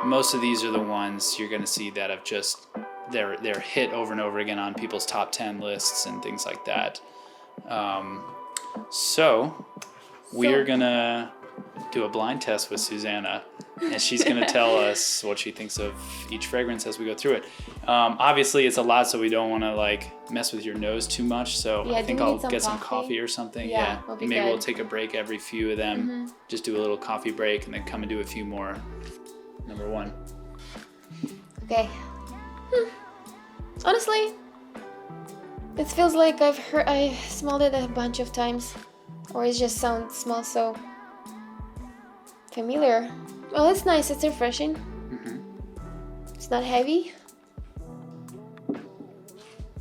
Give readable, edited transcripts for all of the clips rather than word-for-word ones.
most of these are the ones you're gonna see that have just they're hit over and over again on people's top 10 lists and things like that. So we're gonna do a blind test with Susanna, and she's gonna tell us what she thinks of each fragrance as we go through it. Obviously it's a lot, so we don't want to like mess with your nose too much, so I think I'll get some coffee or something. Maybe we'll take a break every few of them. Just do a little coffee break and then come and do a few more. Number 1. Okay. Honestly, it feels like I smelled it a bunch of times, or it just smells so familiar. Well, it's nice. It's refreshing. It's not heavy.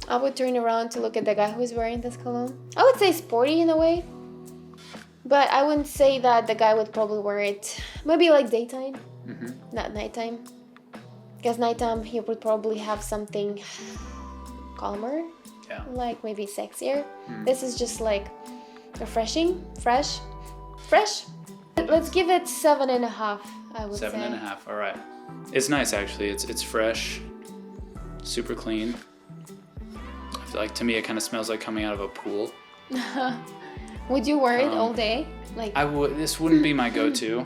I would turn around to look at the guy who's wearing this cologne. I would say sporty in a way, but I wouldn't say that the guy would probably wear it. Maybe like daytime, not nighttime. Because nighttime he would probably have something calmer, like maybe sexier. This is just like refreshing, fresh. Let's give it 7.5. I would say 7.5. All right. It's nice actually. It's fresh, super clean. I feel like to me it kind of smells like coming out of a pool. Would you wear it all day? Like I would. This wouldn't be my go-to.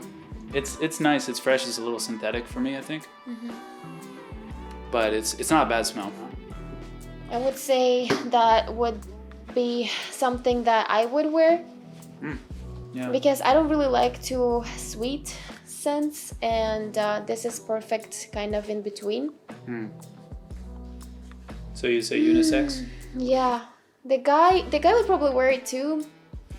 It's nice. It's fresh. It's a little synthetic for me, I think. But it's not a bad smell. I would say that would be something that I would wear. Yeah. Because I don't really like too sweet scents, and this is perfect kind of in between. So you say unisex? Yeah. The guy would probably wear it too,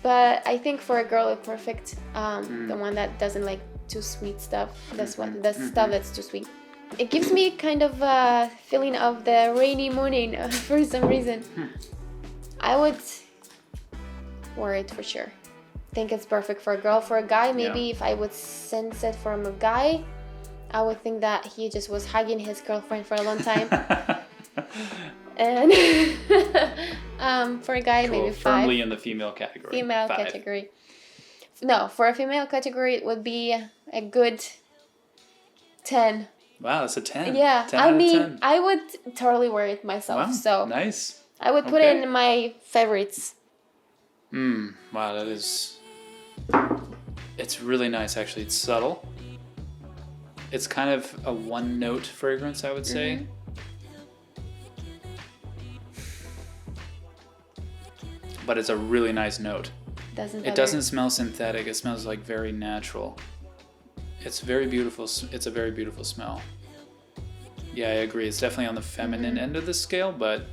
but I think for a girl it's perfect. The one that doesn't like too sweet stuff. That's what the stuff that's too sweet. It gives me kind of a feeling of the rainy morning for some reason. I would wear it for sure. Think it's perfect for a girl. For a guy, maybe if I would sense it from a guy, I would think that he just was hugging his girlfriend for a long time. And for a guy, maybe 5. Firmly in the female category. Female 5. category. No, for a female category, it would be a good 10. Wow, that's a 10. Yeah, 10 I mean, 10. I would totally wear it myself. Wow, so nice. I would put it in my favorites. Wow, that is... It's really nice, actually. It's subtle. It's kind of a one-note fragrance, I would say. But it's a really nice note. It doesn't smell synthetic. It smells like very natural. It's very beautiful. It's a very beautiful smell. Yeah, I agree. It's definitely on the feminine end of the scale, but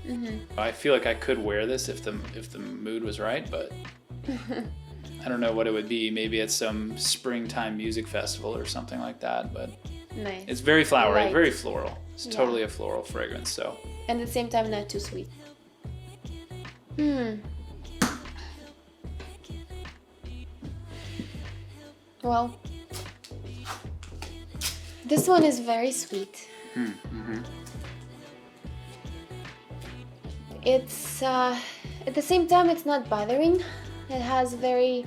I feel like I could wear this if the mood was right, but I don't know what it would be. Maybe it's some springtime music festival or something like that, but nice. It's very flowery, Light. very floral. It's totally a floral fragrance, so. And at the same time, not too sweet. Well, this one is very sweet. It's at the same time it's not bothering. It has very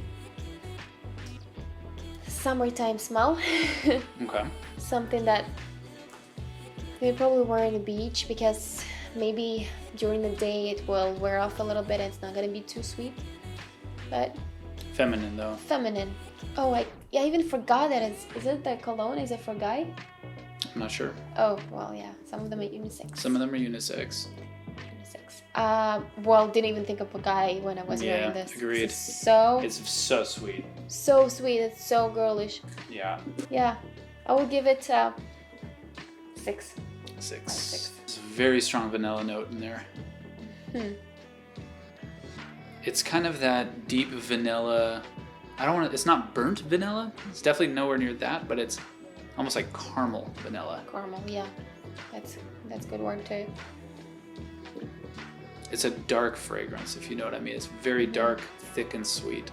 summertime smell. Okay. Something that we probably wear on the beach, because maybe during the day it will wear off a little bit and it's not gonna be too sweet. But feminine though. Feminine. Oh, I even forgot that is it the cologne? Is it for guy? I'm not sure. Oh, well, yeah. Some of them are unisex. Some of them are unisex. Well, didn't even think of a guy when I was wearing this. Agreed. It's so sweet. So sweet. It's so girlish. Yeah. Yeah. I would give it 6. 6. It's a very strong vanilla note in there. It's kind of that deep vanilla. It's not burnt vanilla. It's definitely nowhere near that, but it's almost like caramel vanilla. Caramel, yeah. That's a good word too. It's a dark fragrance, if you know what I mean. It's very dark, thick, and sweet.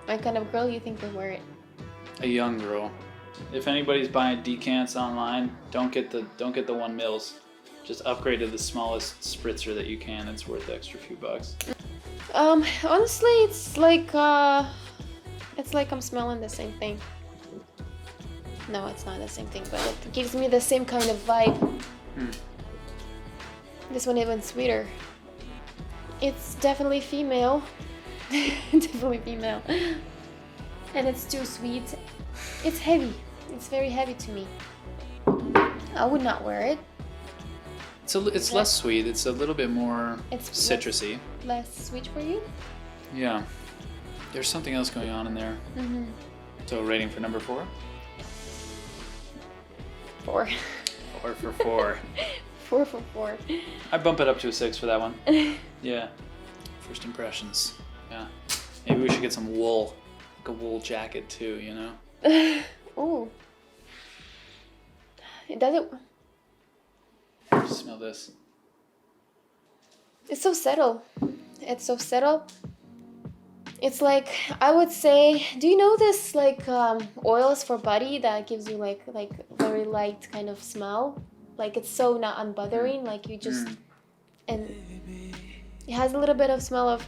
What kind of girl you think would wear it? A young girl. If anybody's buying decants online, don't get the 1 mils. Just upgrade to the smallest spritzer that you can. It's worth the extra few bucks. Honestly, it's like I'm smelling the same thing. No, it's not the same thing, but it gives me the same kind of vibe. This one even sweeter. It's definitely female. Definitely female. And it's too sweet. It's heavy. It's very heavy to me. I would not wear it. It's less sweet. It's a little bit more citrusy. Less sweet for you? Yeah. There's something else going on in there. So rating for number 4? 4. 4 for 4. 4 for 4. I bump it up to a 6 for that one. Yeah. First impressions. Yeah. Maybe we should get some wool. Like a wool jacket too, you know? Ooh. It doesn't... Smell this. It's so subtle. It's so subtle. It's like, I would say, do you know this like oils for body that gives you like very light kind of smell? Like it's so not unbothering, like you just, and it has a little bit of smell of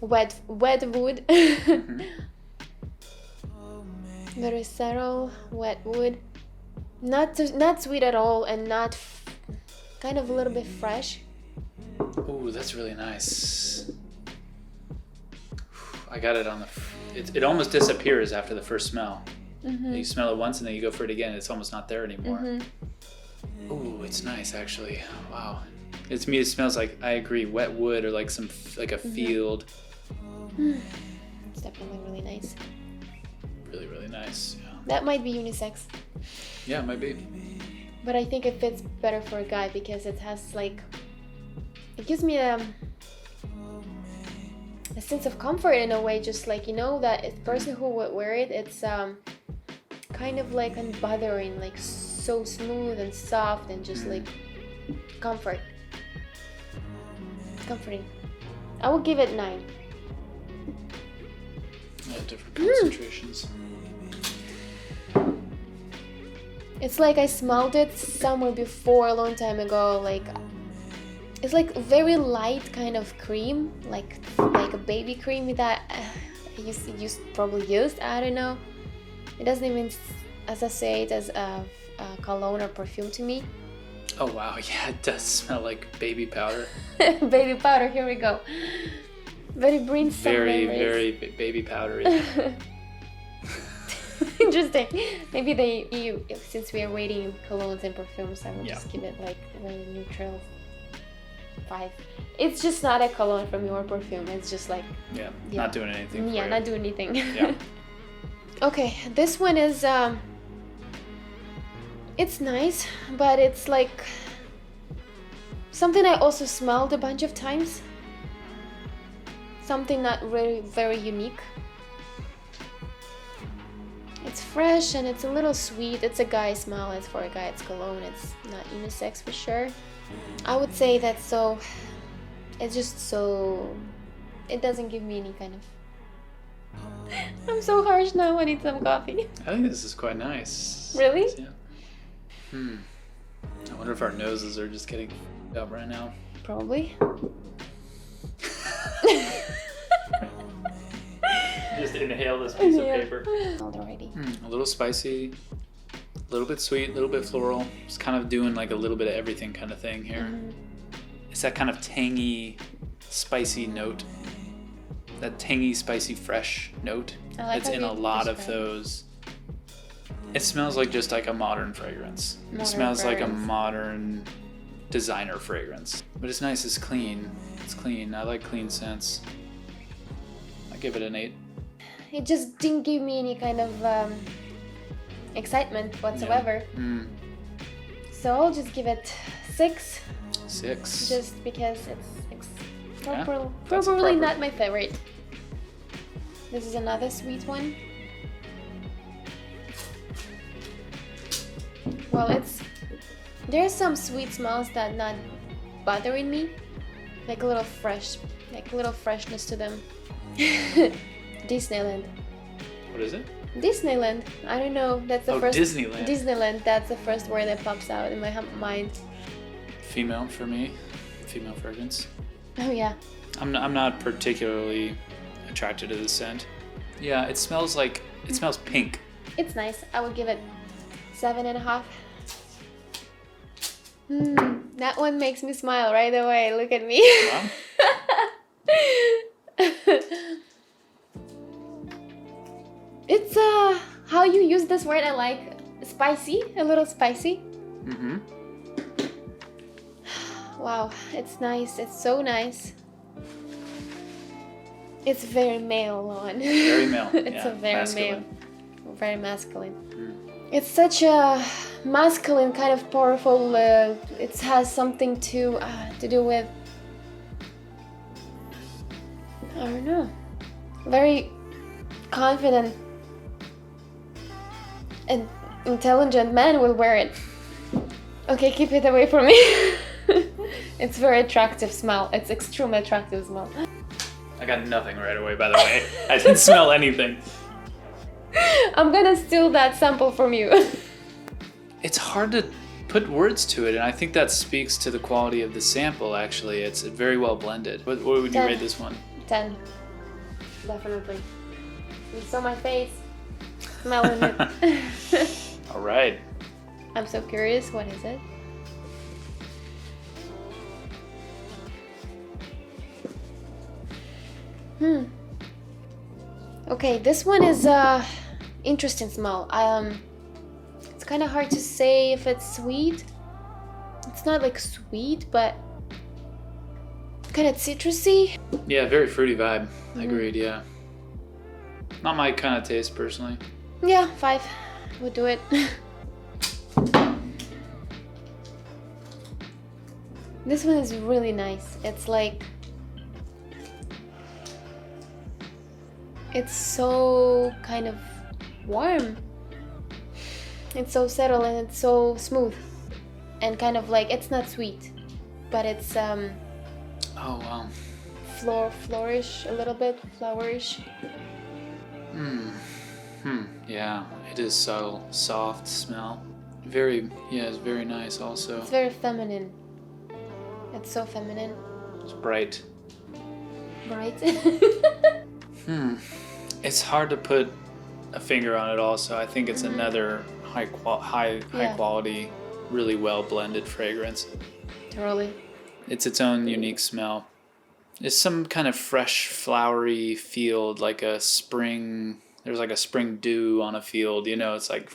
wet wood. Very subtle, wet wood. Not sweet at all, and not kind of a little bit fresh. Ooh, that's really nice. I got it on the... It almost disappears after the first smell. You smell it once and then you go for it again. It's almost not there anymore. Ooh, it's nice actually. Wow. It smells like, I agree, wet wood or like a field. It's definitely really nice. Really, really nice. Yeah. That might be unisex. Yeah, it might be. But I think it fits better for a guy because it has like... It gives me a sense of comfort in a way, just like, you know, that person who would wear it, it's kind of like unbothering, like so smooth and soft and just like comfort. It's comforting. I would give it 9. Yeah, different concentrations. It's like I smelled it somewhere before a long time ago, like it's like very light kind of cream, like a baby cream that you probably used. I don't know. It doesn't even associate as a cologne or perfume to me. Oh wow, yeah, it does smell like baby powder. Baby powder. Here we go. Very brings some very memories. baby powdery. Interesting. Maybe since we are rating colognes and perfumes, I will just give it like a very neutral 5. It's just not a cologne from your perfume. It's just like not doing anything. Yeah, not doing anything. Yeah. Okay, this one is it's nice, but it's like something I also smelled a bunch of times. Something not really very unique. It's fresh and it's a little sweet. It's a guy smell. It's for a guy. It's cologne. It's not unisex for sure. I would say that it's just so... It doesn't give me any kind of... I'm so harsh now. I need some coffee. I think this is quite nice. Really? Yeah. I wonder if our noses are just getting up right now. Probably. Just inhale this piece of paper. Already. A little spicy, a little bit sweet, a little bit floral. It's kind of doing like a little bit of everything kind of thing here. It's that kind of tangy, spicy note. That tangy, spicy, fresh note. It's in a lot of those. It smells like just like a modern fragrance. It smells like a modern designer fragrance. But it's nice, it's clean. It's clean. I like clean scents. I give it an 8. It just didn't give me any kind of excitement whatsoever. So I'll just give it 6. 6. Just because it's probably not my favorite. This is another sweet one. Well, there's some sweet smells that not bothering me, like a little freshness to them. Disneyland. What is it? Disneyland. I don't know. That's the first. Disneyland. Disneyland. That's the first word that pops out in my mind. Female for me. Female fragrance. Oh yeah. I'm not particularly attracted to the scent. Yeah, it smells pink. It's nice. I would give it 7.5. That one makes me smile right away. Look at me. Wow. It's how you use this word I like. Spicy, a little spicy. Mm-hmm. Wow, it's nice. It's so nice. It's very male on. Very male. It's yeah, a very masculine. male, very masculine. It's such a masculine kind of powerful. It has something to do with, I don't know, very confident and intelligent man will wear it. Okay, keep it away from me. It's very attractive smell. It's extremely attractive smell. I got nothing right away, by the way. I didn't smell anything. I'm gonna steal that sample from you. It's hard to put words to it, and I think that speaks to the quality of the sample, actually. It's very well blended. What would you 10. rate this one? 10. Definitely. You saw my face. Smelling it. All right. I'm so curious. What is it? Okay, this one is interesting smell. It's kind of hard to say if it's sweet. It's not like sweet, but kind of citrusy. Yeah, very fruity vibe. Agreed, yeah. Not my kind of taste, personally. Yeah, 5 would do it. This one is really nice. It's like, it's so kind of warm. It's so settled and it's so smooth. And kind of like, it's not sweet, but it's Oh, wow. flourish a little bit, flowerish. Yeah, it is subtle, soft smell. It's very nice also. It's very feminine. It's so feminine. It's bright. Right? It's hard to put a finger on it also. I think it's another high quality, really well blended fragrance. Totally. It's its own unique smell. It's some kind of fresh, flowery field, like a spring. There's like a spring dew on a field, you know, it's like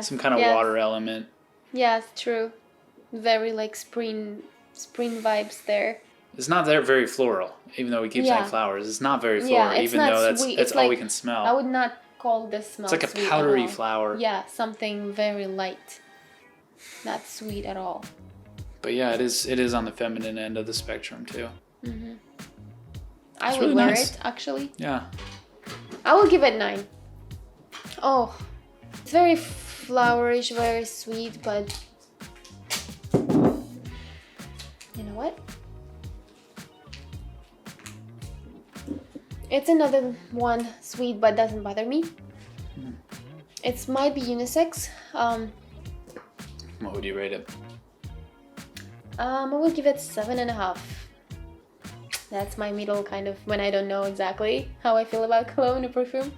some kind of water element. Yes, true. Very like spring vibes there. It's not very floral, even though we keep saying flowers. It's not very floral, even though that's all we can smell. I would not call this smell It's like a powdery flower. Yeah, something very light. Not sweet at all. But yeah, it is on the feminine end of the spectrum too. I would really wear nice. it, actually. Yeah. I will give it 9. Oh, it's very flowerish, very sweet, but you know what? It's another one, sweet but doesn't bother me. It might be unisex. What would you rate it? I will give it 7.5. That's my middle kind of when I don't know exactly how I feel about cologne or perfume.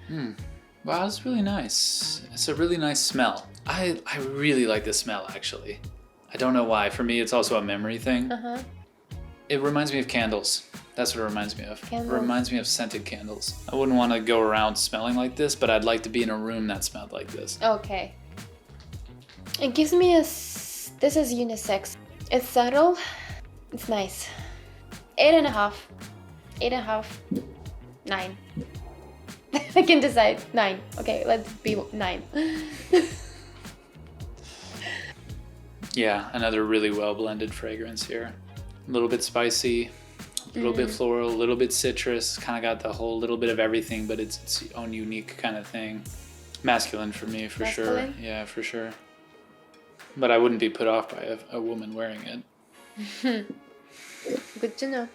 Wow, it's really nice. It's a really nice smell. I really like the smell, actually. I don't know why. For me, it's also a memory thing. It reminds me of candles. That's what it reminds me of. Candles. It reminds me of scented candles. I wouldn't want to go around smelling like this, but I'd like to be in a room that smelled like this. Okay. It gives me this is unisex. It's subtle. It's nice. 8.5. 8.5. 9. I can decide. 9. Okay, let's be 9. Yeah, another really well blended fragrance here. A little bit spicy, a little bit floral, a little bit citrus. Kind of got the whole little bit of everything, but it's its own unique kind of thing. Masculine for me, for Masculine? sure. Yeah, for sure. But I wouldn't be put off by a woman wearing it. Good to know.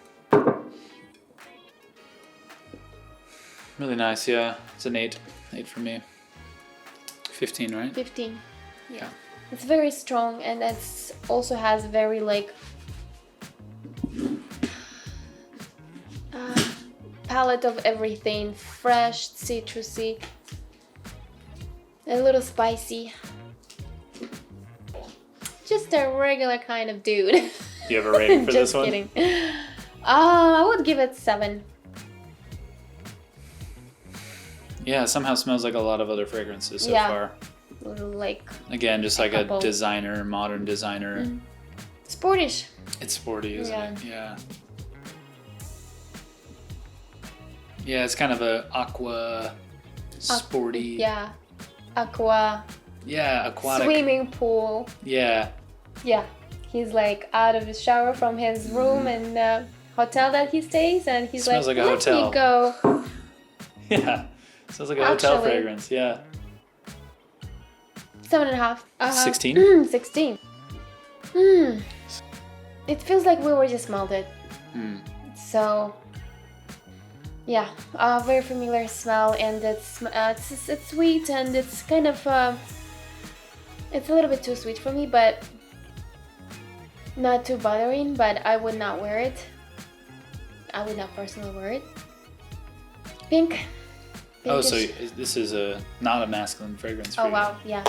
Really nice, yeah. It's an 8. 8 for me. 15, right? 15. Yeah. It's very strong and it's also has very like palette of everything. Fresh, citrusy, a little spicy. just a regular kind of dude. Do you have a rating for this one? Just kidding. I would give it 7. Yeah, it somehow smells like a lot of other fragrances so far. Like again, just like a designer, modern designer. Sportish. It's sporty, isn't it? Yeah. Yeah, it's kind of a aqua, sporty. Yeah, aqua. Yeah, aquatic. Swimming pool. Yeah. Yeah, he's like out of the shower from his room in the hotel that he stays, and he's smells like a let hotel. me go. Yeah, smells like a hotel fragrance. Yeah. 7.5. 16? 16. It feels like we were just melted. So, yeah, very familiar smell, and it's sweet, and it's kind of it's a little bit too sweet for me, but not too bothering. But I would not wear it. I would not personally wear it. Pink. Oh, so this is not a masculine fragrance for you. Wow, yeah.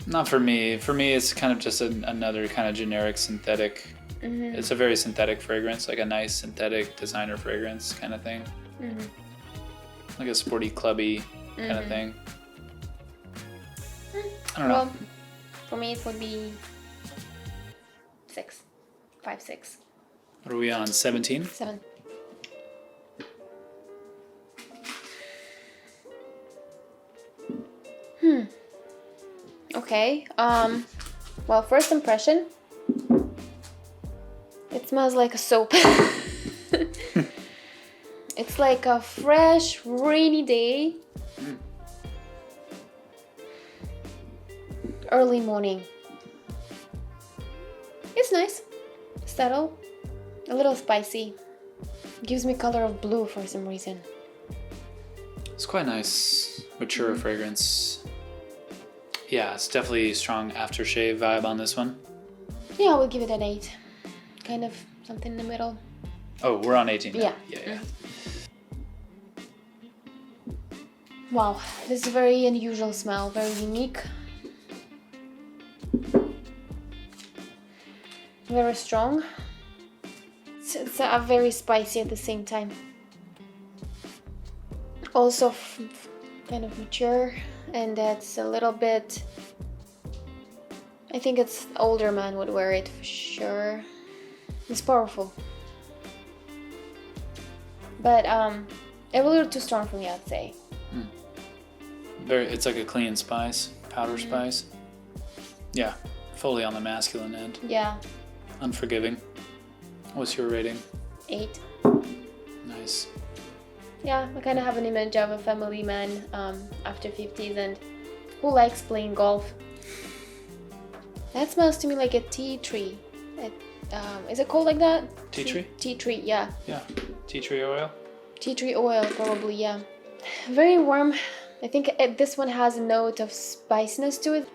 Not for me. For me, it's kind of just another kind of generic synthetic. It's a very synthetic fragrance, like a nice synthetic designer fragrance kind of thing. Like a sporty, clubby kind of thing. I don't know. For me, it would be 6. 5, 6. What are we on? 17? 7. Okay. Well, first impression. It smells like a soap. It's like a fresh, rainy day. Early morning. It's nice. Subtle. A little spicy. Gives me color of blue for some reason. It's quite nice, mature fragrance. Yeah, it's definitely strong aftershave vibe on this one. Yeah, I would give it an 8. Kind of something in the middle. Oh, we're on 18 now. Yeah. Wow, this is a very unusual smell, very unique. Very strong. It's very spicy at the same time. Also kind of mature, and that's a little bit... I think it's older man would wear it for sure. It's powerful. But a little too strong for me, I'd say. It's like a clean spice, powder spice. Yeah, fully on the masculine end. Yeah. Unforgiving. What's your rating? 8. Nice. Yeah, I kind of have an image of a family man after 50s and who likes playing golf. That smells to me like a tea tree. Is it called like that? Tea tree? Tea tree, yeah. Yeah. Tea tree oil? Tea tree oil, probably, yeah. Very warm. I think this one has a note of spiciness to it.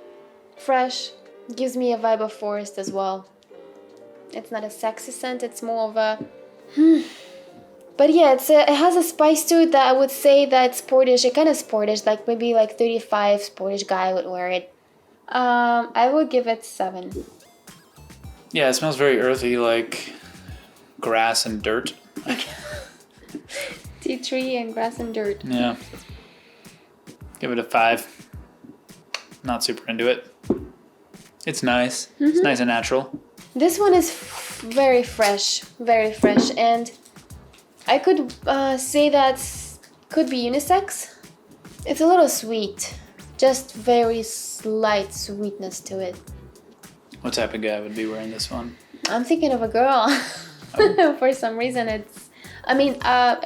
Fresh. Gives me a vibe of forest as well. It's not a sexy scent, it's more of a... But yeah, it has a spice to it that I would say that it's sportish. It kind of sportish, like maybe like 35 sportish guy would wear it. I would give it 7. Yeah, it smells very earthy, like grass and dirt. Tea tree and grass and dirt. Yeah. Give it a 5. Not super into it. It's nice. It's nice and natural. This one is very fresh, and I could say that could be unisex. It's a little sweet, just very slight sweetness to it. What type of guy would be wearing this one? I'm thinking of a girl. For some reason, a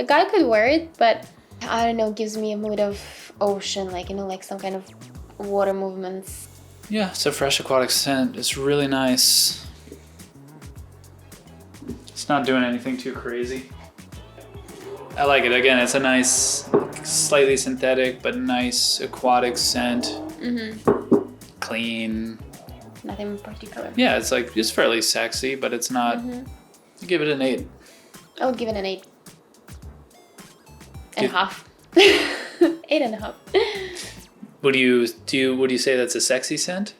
guy could wear it, but I don't know, gives me a mood of ocean, like some kind of water movements. Yeah, it's a fresh aquatic scent. It's really nice. It's not doing anything too crazy. I like it. Again, it's a nice, slightly synthetic, but nice aquatic scent. Clean. Nothing in particular. Yeah, it's like just fairly sexy, but it's not. Give it an 8. I would give it an 8. And a half. 8.5. Would you say that's a sexy scent?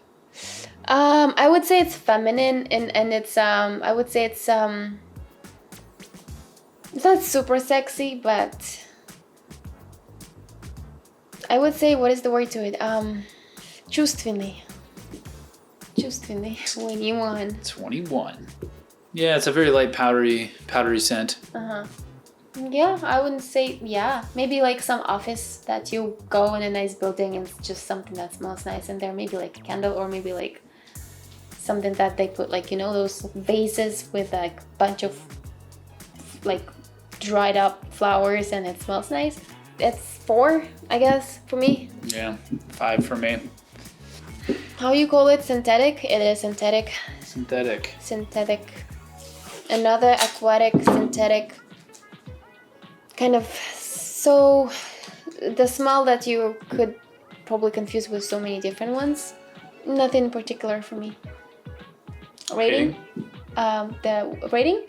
I would say it's feminine and it's I would say it's not super sexy, but I would say, what is the word to it? Чувственный. 21. 21. Yeah, it's a very light powdery scent. Yeah, I wouldn't say, yeah. Maybe like some office that you go in a nice building and it's just something that smells nice in there. Maybe like a candle, or maybe like something that they put, like, you know, those vases with like a bunch of like dried up flowers and it smells nice. It's 4, I guess, for me. Yeah, 5 for me. How you call it? Synthetic? It is synthetic. Synthetic. Another aquatic synthetic. Kind of, so the smell that you could probably confuse with so many different ones. Nothing in particular for me. Rating? The rating?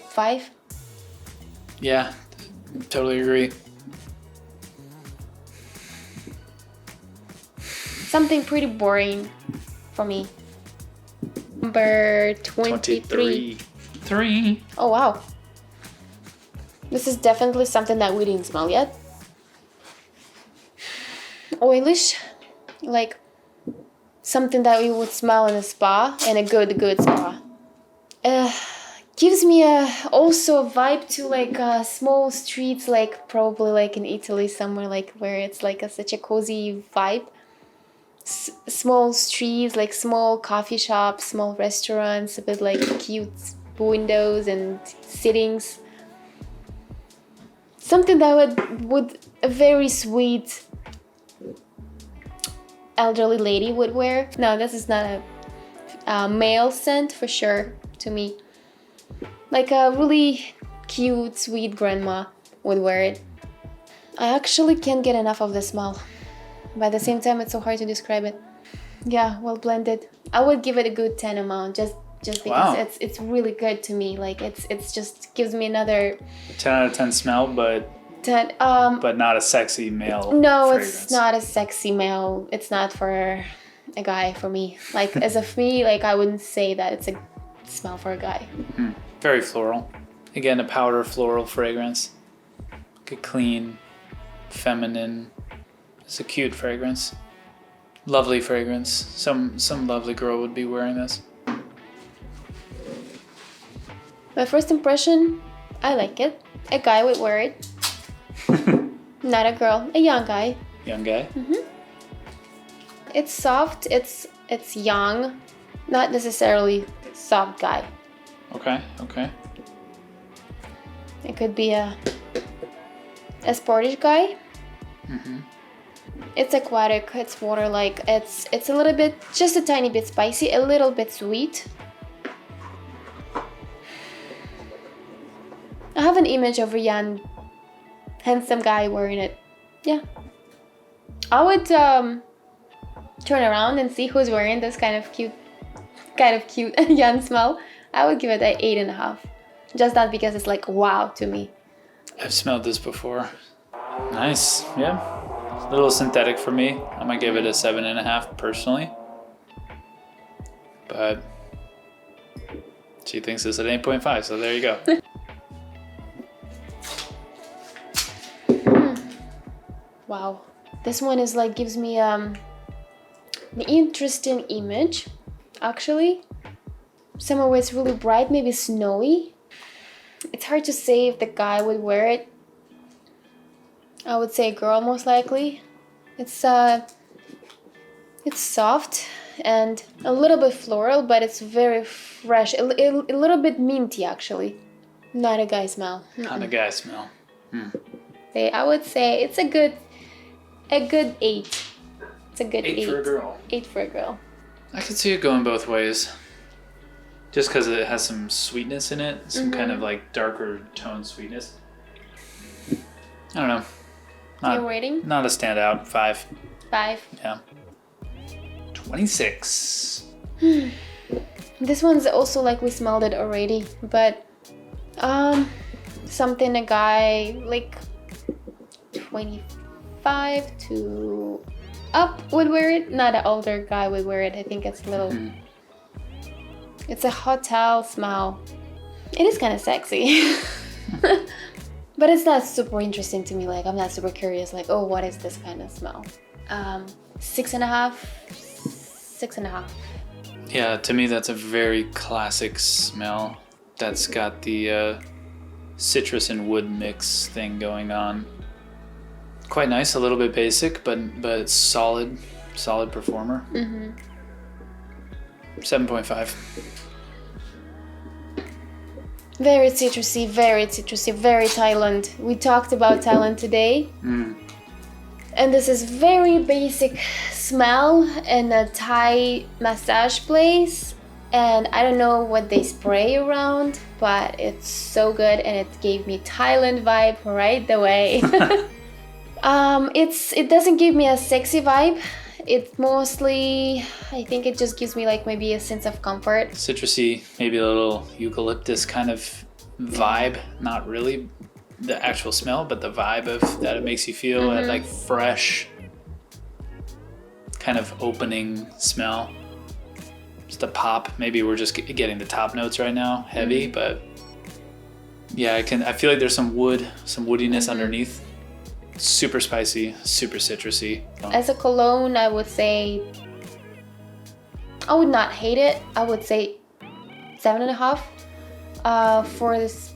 5. Yeah, totally agree. Something pretty boring for me. Number 23. 3. Oh wow. This is definitely something that we didn't smell yet. Oilish, like something that we would smell in a spa, in a good spa. Gives me also a vibe to like small streets, like probably like in Italy somewhere, like where it's like such a cozy vibe. Small streets, like small coffee shops, small restaurants with like cute windows and sittings. Something that would a very sweet elderly lady would wear. No, this is not a male scent for sure to me. Like a really cute, sweet grandma would wear it. I actually can't get enough of the smell. But at the same time, it's so hard to describe it. Yeah, well blended. I would give it a good 10 amount, just because it's really good to me. Like it's just gives me another 10 out of 10 smell, but 10. But not a sexy male. No, fragrance. It's not a sexy male. It's not for a guy for me. Like as of me, like I wouldn't say that it's a smell for a guy. Very floral. Again, a powder floral fragrance. Good, clean, feminine. It's a cute fragrance. Lovely fragrance. Some lovely girl would be wearing this. My first impression, I like it. A guy would wear it. Not a girl, a young guy. Young guy? It's soft, it's young, not necessarily soft guy. Okay. It could be a sportish guy. It's aquatic, it's water-like, it's a little bit, just a tiny bit spicy, a little bit sweet. I have an image of a young, handsome guy wearing it. Yeah. I would turn around and see who's wearing this kind of cute young smell. I would give it an 8.5. Just that because it's like wow to me. I've smelled this before. Nice, yeah. A little synthetic for me. I'm gonna give it a 7.5 personally. But she thinks it's an 8.5, so there you go. Wow. This one is like gives me an interesting image, actually. Somewhere where it's really bright, maybe snowy. It's hard to say if the guy would wear it. I would say a girl most likely. It's soft and a little bit floral, but it's very fresh. A little bit minty actually. Not a guy smell. Not a guy smell. I would say it's a good 8. It's a good 8 for a girl. 8 for a girl. I could see it going both ways. Just because it has some sweetness in it, some kind of like darker tone sweetness. I don't know. Your rating? Not a standout. 5. 5. Yeah. 26. This one's also like we smelled it already, but something a guy like 25 to up would wear it, not an older guy would wear it. I think it's a little, it's a hotel smell. It is kind of sexy. But it's not super interesting to me. Like, I'm not super curious, like, oh, what is this kind of smell? 6.5. 6.5. Yeah, to me, that's a very classic smell. That's got the citrus and wood mix thing going on. Quite nice, a little bit basic, but solid performer. 7.5. Very citrusy, very Thailand. We talked about Thailand today. And this is very basic smell in a Thai massage place. And I don't know what they spray around, but it's so good and it gave me Thailand vibe right away. It doesn't give me a sexy vibe. It mostly, I think it just gives me like maybe a sense of comfort. Citrusy, maybe a little eucalyptus kind of vibe. Not really the actual smell, but the vibe of that it makes you feel like fresh, kind of opening smell. Just a pop. Maybe we're just getting the top notes right now, heavy, but yeah, I feel like there's some woodiness underneath. Super spicy, super citrusy. As a cologne, I would say, I would not hate it. I would say 7.5. For this,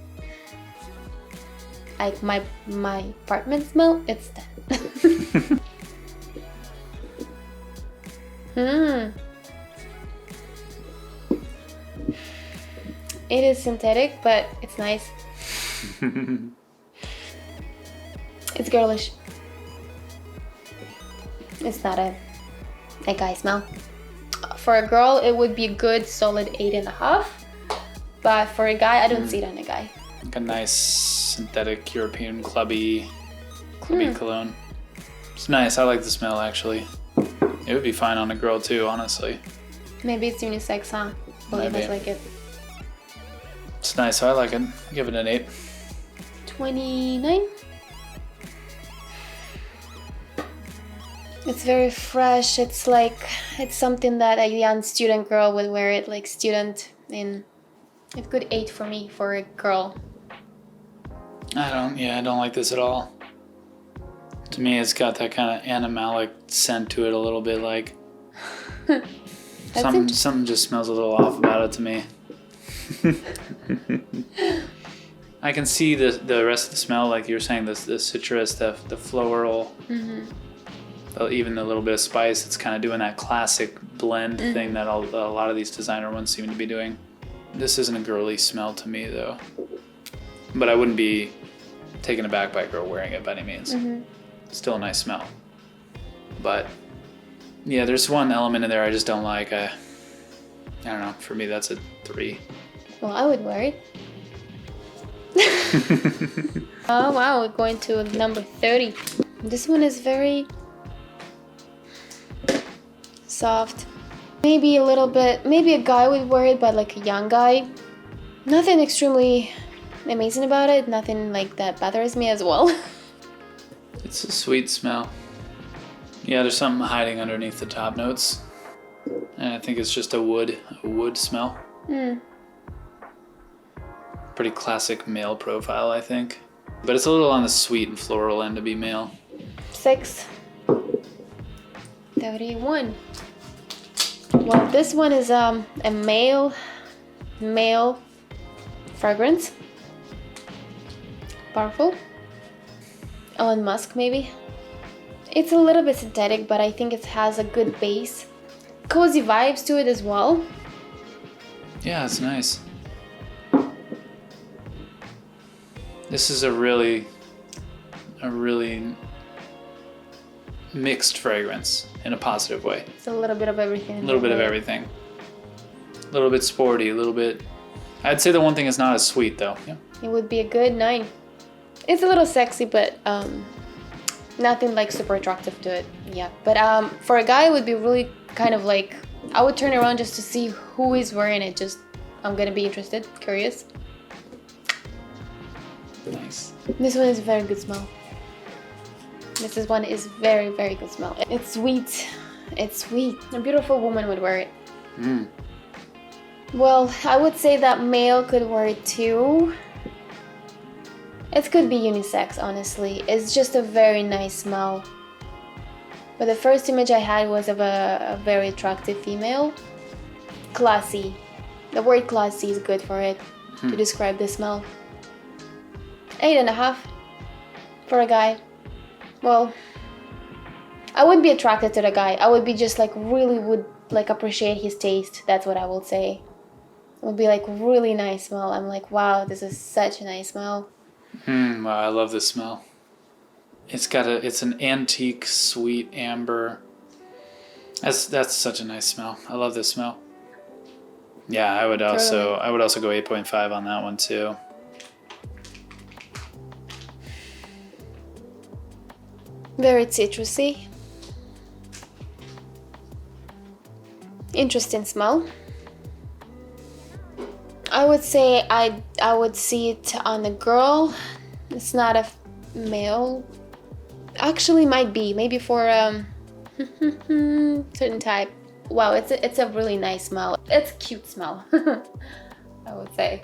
like my apartment smell, it's 10. It is synthetic, but it's nice. It's girlish. It's not a guy smell. For a girl, it would be a good solid 8.5. But for a guy, I don't see it on a guy. Like a nice synthetic European clubby cologne. It's nice. I like the smell actually. It would be fine on a girl too, honestly. Maybe it's unisex, huh? Both of us like it. It's nice. I like it. Give it an 8. 29. It's very fresh. It's like, it's something that a young student girl would wear it, like student in. It's good 8 for me, for a girl. I don't like this at all. To me, it's got that kind of animalic scent to it a little bit, like something just smells a little off about it to me. I can see the rest of the smell, like you were saying, the citrus, the floral, even the little bit of spice. It's kind of doing that classic blend thing that a lot of these designer ones seem to be doing. This isn't a girly smell to me though, but I wouldn't be taken aback by a girl wearing it by any means. Still a nice smell, but yeah, there's one element in there I just don't like. I don't know. For me, that's a 3. Well, I would wear it. Oh wow, we're going to number 30. This one is very soft. Maybe a little bit, maybe a guy would wear it, but like a young guy. Nothing extremely amazing about it. Nothing like that bothers me as well. It's a sweet smell. Yeah, there's something hiding underneath the top notes. And I think it's just a wood smell. Pretty classic male profile, I think. But it's a little on the sweet and floral end to be male. 6. 31. Well, this one is a male fragrance. Powerful. Elon Musk, maybe. It's a little bit synthetic, but I think it has a good base. Cozy vibes to it as well. Yeah, it's nice. This is a really mixed fragrance in a positive way. It's a little bit of everything. A little bit of everything. A little bit sporty, a little bit. I'd say the one thing is not as sweet though. Yeah. It would be a good 9. It's a little sexy, but nothing like super attractive to it. Yeah, but for a guy, it would be really kind of like, I would turn around just to see who is wearing it. Just, I'm gonna be interested, curious. Nice. This one is a very good smell. This is one is very, very good smell. It's sweet. It's sweet. A beautiful woman would wear it. Well, I would say that male could wear it too. It could be unisex, honestly. It's just a very nice smell. But the first image I had was of a very attractive female. Classy. The word classy is good for it to describe the smell. 8.5 for a guy. Well, I wouldn't be attracted to the guy. I would be just like really would like appreciate his taste. That's what I will say. It would be like really nice smell. I'm like, wow, this is such a nice smell. Wow, I love this smell. It's an antique sweet amber. That's such a nice smell. I love this smell. Yeah, I would also go 8.5 on that one too. Very citrusy. Interesting smell. I would say I would see it on a girl. It's not a male. Actually, might be maybe for certain type. Wow, it's a really nice smell. It's a cute smell. I would say.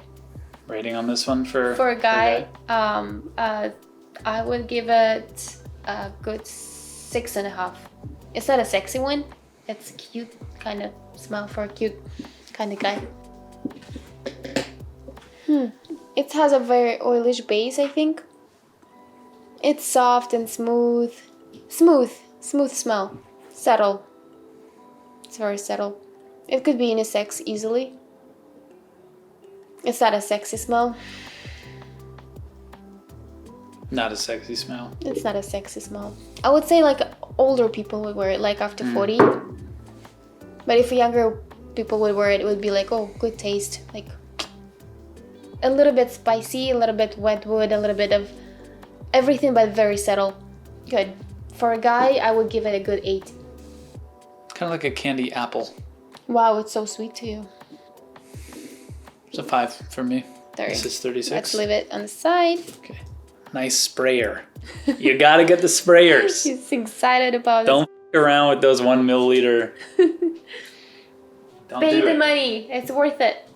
Rating on this one for a guy. I would give it a good 6.5. It's not a sexy one. It's a cute kind of smell for a cute kind of guy. It has a very oilish base, I think. It's soft and smooth. Smooth smell. Subtle. It's very subtle. It could be unisex easily. It's not a sexy smell. Not a sexy smell. It's not a sexy smell. I would say like older people would wear it, like after 40. But if younger people would wear it, it would be like, oh, good taste. Like a little bit spicy, a little bit wet wood, a little bit of everything, but very subtle. Good. For a guy, I would give it a good 8. Kind of like a candy apple. Wow, it's so sweet too. It's a 5 for me. 30. This is 36. Let's leave it on the side. Okay. Nice sprayer. You gotta get the sprayers. He's excited about Don't f around with those 1 milliliter. Don't Pay do the it. money. It's worth it.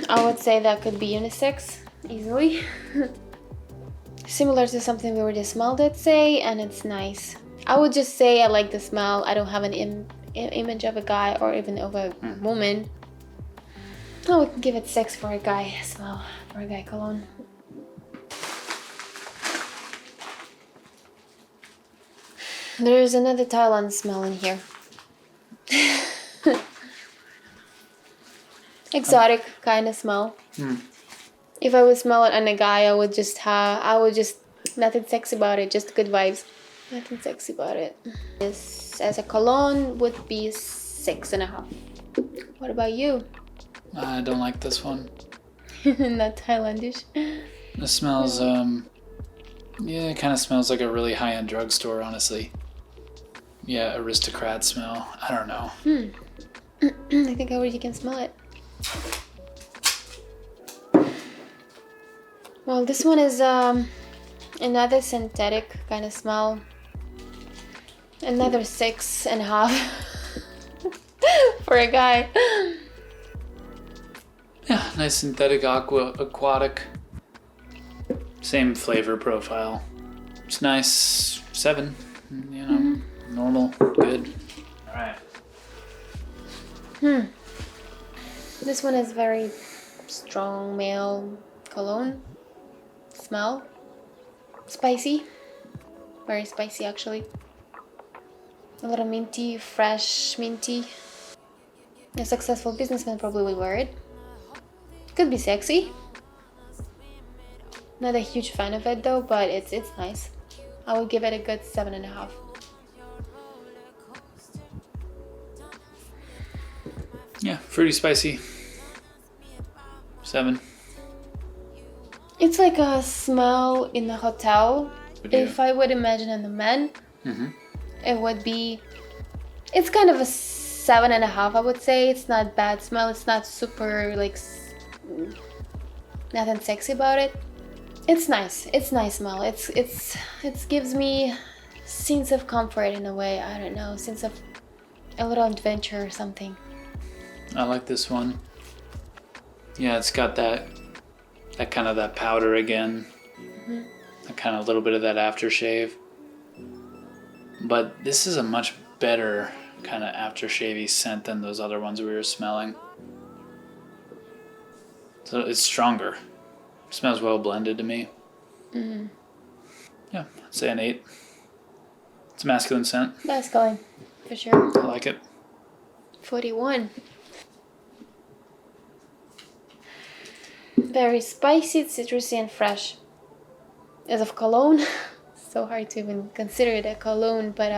I would say that could be unisex easily. Similar to something we already smelled, I'd say, and it's nice. I would just say I like the smell. I don't have an image of a guy or even of a woman. I would give it 6 for a guy smell, for a guy cologne. There's another Thailand smell in here. Exotic kind of smell. If I would smell it on a guy, I would just nothing sexy about it, just good vibes. Nothing sexy about it. This as a cologne would be 6.5. What about you? I don't like this one. Not Thailandish. It smells, yeah, it kind of smells like a really high-end drugstore, honestly. Yeah, aristocrat smell. I don't know. I think I already can smell it. Well, this one is another synthetic kind of smell. Another 6.5 for a guy. Yeah, nice synthetic aquatic. Same flavor profile. It's nice. 7. You know, normal, good. All right. This one is very strong male cologne smell. Spicy. Very spicy, actually. A little minty, fresh minty. A successful businessman probably would wear it. Could be sexy. Not a huge fan of it though, but it's nice. I would give it a good 7.5. Yeah, fruity spicy. 7. It's like a smell in a hotel. If I would imagine on the men, it would be. It's kind of a 7.5, I would say. It's not bad smell. It's not super like nothing sexy about it. It's nice. It's nice smell. It gives me sense of comfort in a way. I don't know, sense of a little adventure or something. I like this one. Yeah, it's got that kind of that powder again. Mm-hmm. A kind of little bit of that aftershave. But this is a much better kind of aftershavey scent than those other ones we were smelling. So it's stronger. It smells well blended to me. Mm-hmm. Yeah, I'd say an 8. It's a masculine scent. Masculine, for sure. I like it. 41. Very spicy, citrusy, and fresh. As of cologne, so hard to even consider it a cologne, but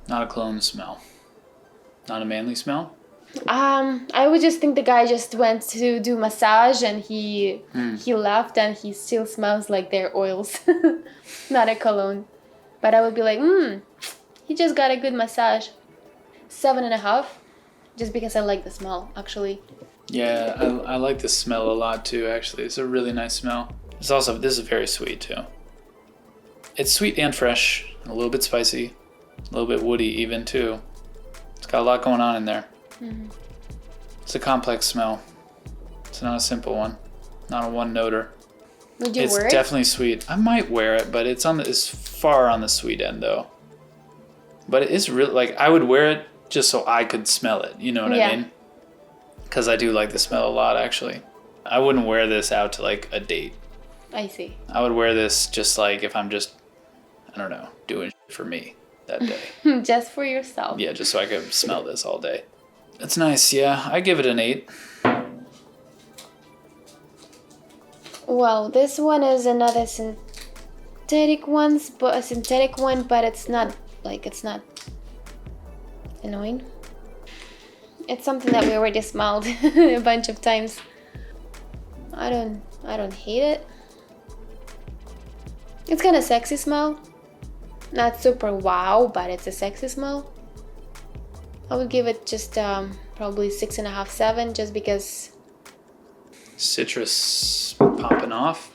not a cologne smell. Not a manly smell. I would just think the guy just went to do massage and he left and he still smells like their oils. Not a cologne. But I would be like, he just got a good massage. 7.5, just because I like the smell, actually. Yeah, I like the smell a lot too, actually. It's a really nice smell. This is very sweet too. It's sweet and fresh, a little bit spicy, a little bit woody even too. It's got a lot going on in there. Mm-hmm. It's a complex smell. It's not a simple one, not a one-noter. Would you wear it? It's definitely sweet. I might wear it, but it's far on the sweet end though. But it is really, like, I would wear it just so I could smell it. You know what I mean? Because I do like the smell a lot, actually. I wouldn't wear this out to like a date. I see. I would wear this just like if I'm just, I don't know, doing shit for me that day. Just for yourself. Yeah, just so I could smell this all day. It's nice, yeah. I give it an 8. Well, this one is another synthetic one, but it's not annoying. It's something that we already smelled a bunch of times. I don't hate it. It's kind of sexy smell. Not super wow, but it's a sexy smell. I would give it just probably 6.5, 7, just because. Citrus popping off.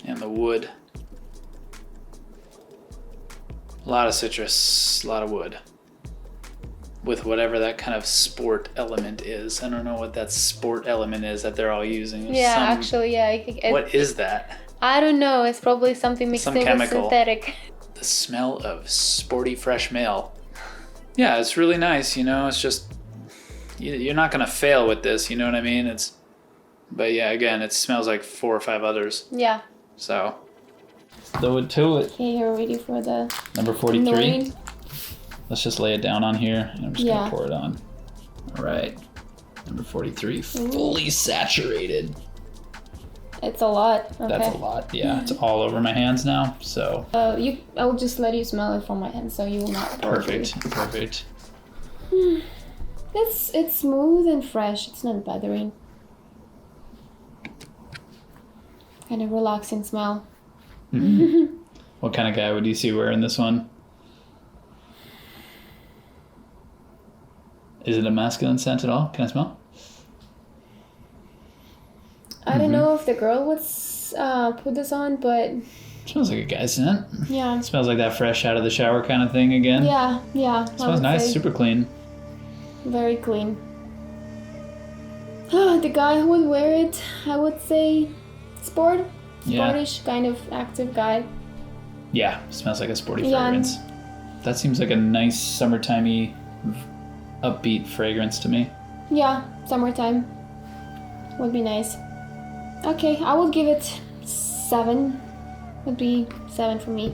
And the wood. A lot of citrus, a lot of wood. With whatever that kind of sport element is. I don't know what that sport element is that they're all using. Yeah, what is that? I don't know. It's probably something mixed in with synthetic. The smell of sporty fresh male. Yeah, it's really nice, you know. It's just, you're not going to fail with this, you know what I mean? But yeah, again, it smells like 4 or 5 others. Yeah. So, throw it to it. Okay, you're ready for the number 43. Let's just lay it down on here, and I'm just going to pour it on. All right. Number 43, fully saturated. It's a lot. Okay. That's a lot, yeah. It's all over my hands now, so. I will just let you smell it from my hands, so you will not. Perfect. It's smooth and fresh. It's not bothering. Kind of relaxing smell. Mm-hmm. What kind of guy would you see wearing this one? Is it a masculine scent at all? Can I smell? I don't know if the girl would put this on, but... Smells like a guy's scent. Yeah. It smells like that fresh out of the shower kind of thing again. Yeah. Smells nice, super clean. Very clean. The guy who would wear it, I would say sportish, kind of active guy. Yeah, smells like a sporty fragrance. That seems like a nice summertimey, upbeat fragrance to me. Yeah, summertime would be nice. Okay, I would give it 7. Would be 7 for me.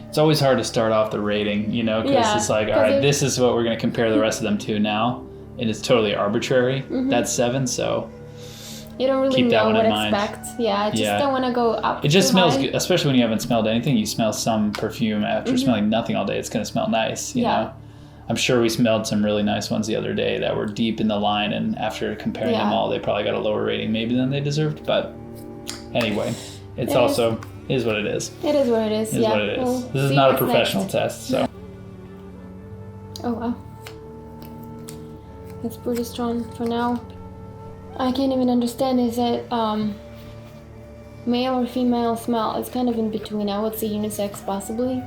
It's always hard to start off the rating, you know, because it's like, all right, this is what we're going to compare the rest of them to now. And it's totally arbitrary. Mm-hmm. That's 7, so you don't really keep that know one what in to mind. expect. Yeah, I just don't want to go up. It just smells high. good, especially when you haven't smelled anything. You smell some perfume after smelling nothing all day. It's going to smell nice, you know. I'm sure we smelled some really nice ones the other day that were deep in the line, and after comparing them all, they probably got a lower rating maybe than they deserved. But anyway, is what it is. It is what it is. It is what it is. Well, this is not a professional test, so. Oh wow, that's pretty strong for now. I can't even understand, is it male or female smell? It's kind of in between. I would say unisex, possibly.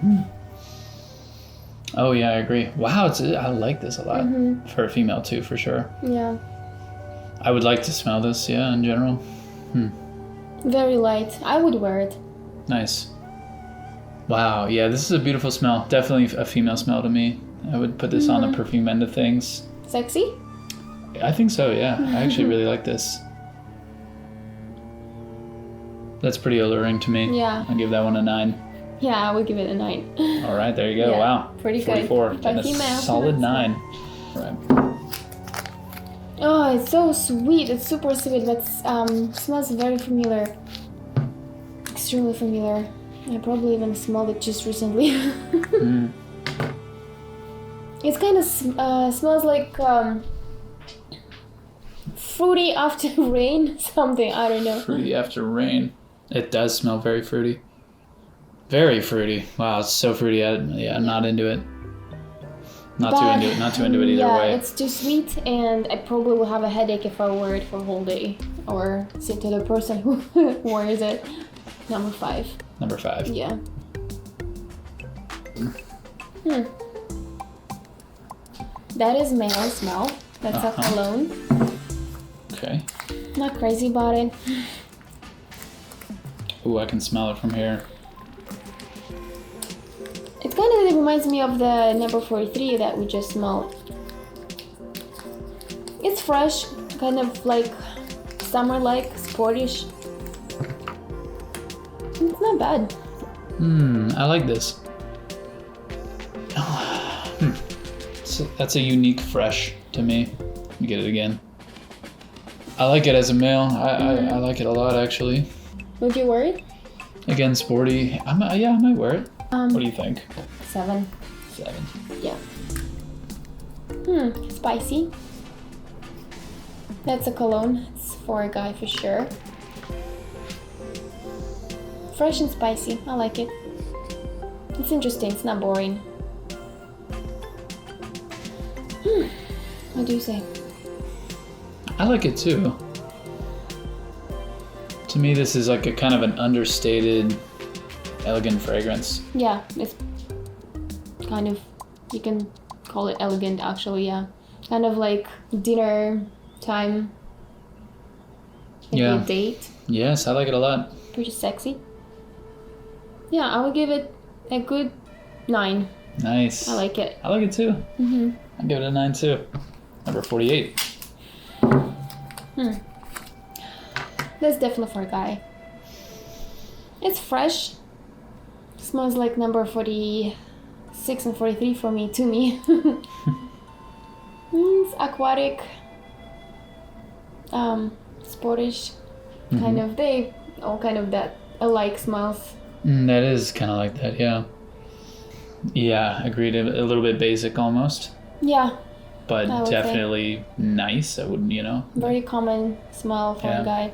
Oh yeah, I agree. Wow, I like this a lot. For a female too, for sure. Yeah. I would like to smell this, yeah, in general. Very light. I would wear it. Nice. Wow, yeah, this is a beautiful smell. Definitely a female smell to me. I would put this on the perfume end of things. Sexy? I think so, yeah. I actually really like this. That's pretty alluring to me. Yeah. I'll give that one a 9. Yeah, I would give it a 9. All right, there you go. Yeah, wow. pretty 44. good. And a solid 9. Right. Oh, it's so sweet. It's super sweet, but smells very familiar. Extremely familiar. I probably even smelled it just recently. It's kind of smells like fruity after rain, something, I don't know. Fruity after rain. It does smell very fruity. Very fruity. Wow, it's so fruity. I'm not into it. Not too into it either way. Yeah, it's too sweet, and I probably will have a headache if I wear it for a whole day. Or say to the person who wears it. Number 5. Number 5. Yeah. That is male smell. That's a cologne. Okay. Not crazy about it. Ooh, I can smell it from here. It kind of reminds me of the number 43 that we just smelled. It's fresh, kind of like summer-like, sportish. It's not bad. I like this. So that's a unique fresh to me. Let me get it again. I like it as a male. I like it a lot, actually. Would you wear it? Again, sporty. I might wear it. What do you think? 7. 7. Yeah. Spicy. That's a cologne. It's for a guy for sure. Fresh and spicy. I like it. It's interesting. It's not boring. What do you say? I like it too. To me, this is like a kind of an understated, elegant fragrance. Yeah, it's kind of, you can call it elegant actually, yeah. Kind of like dinner time. Maybe a date. Yes, I like it a lot. Pretty sexy. Yeah, I would give it a good 9. Nice. I like it. I like it too. I'll give it a 9 too. Number 48. That's definitely for a guy. It's fresh. Smells like number 46 and 43 for me, to me. It's aquatic. Sportish. Kind of, they all kind of that alike smells. That is kind of like that, yeah. Yeah, agreed. A little bit basic almost. Yeah. But definitely nice. I wouldn't, Very common smell for a guy.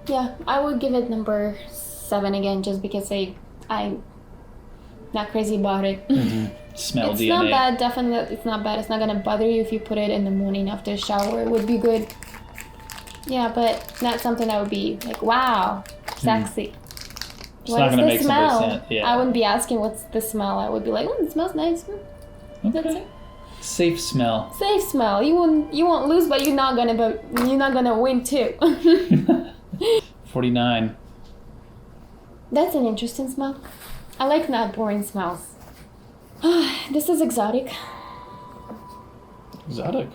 Yeah, I would give it number 7 again, just because I'm not crazy about it. Smell it's DNA. Not bad, definitely. It's not bad. It's not gonna bother you if you put it in the morning after a shower. It would be good. Yeah, but not something that would be like, wow, sexy. It's not gonna make smell? sense. Yeah. I wouldn't be asking what's the smell. I would be like, it smells nice. That's Okay. it. Safe smell. Safe smell. You won't lose, but you're not gonna win too. 49. That's an interesting smell. I like not boring smells. This is exotic. Exotic.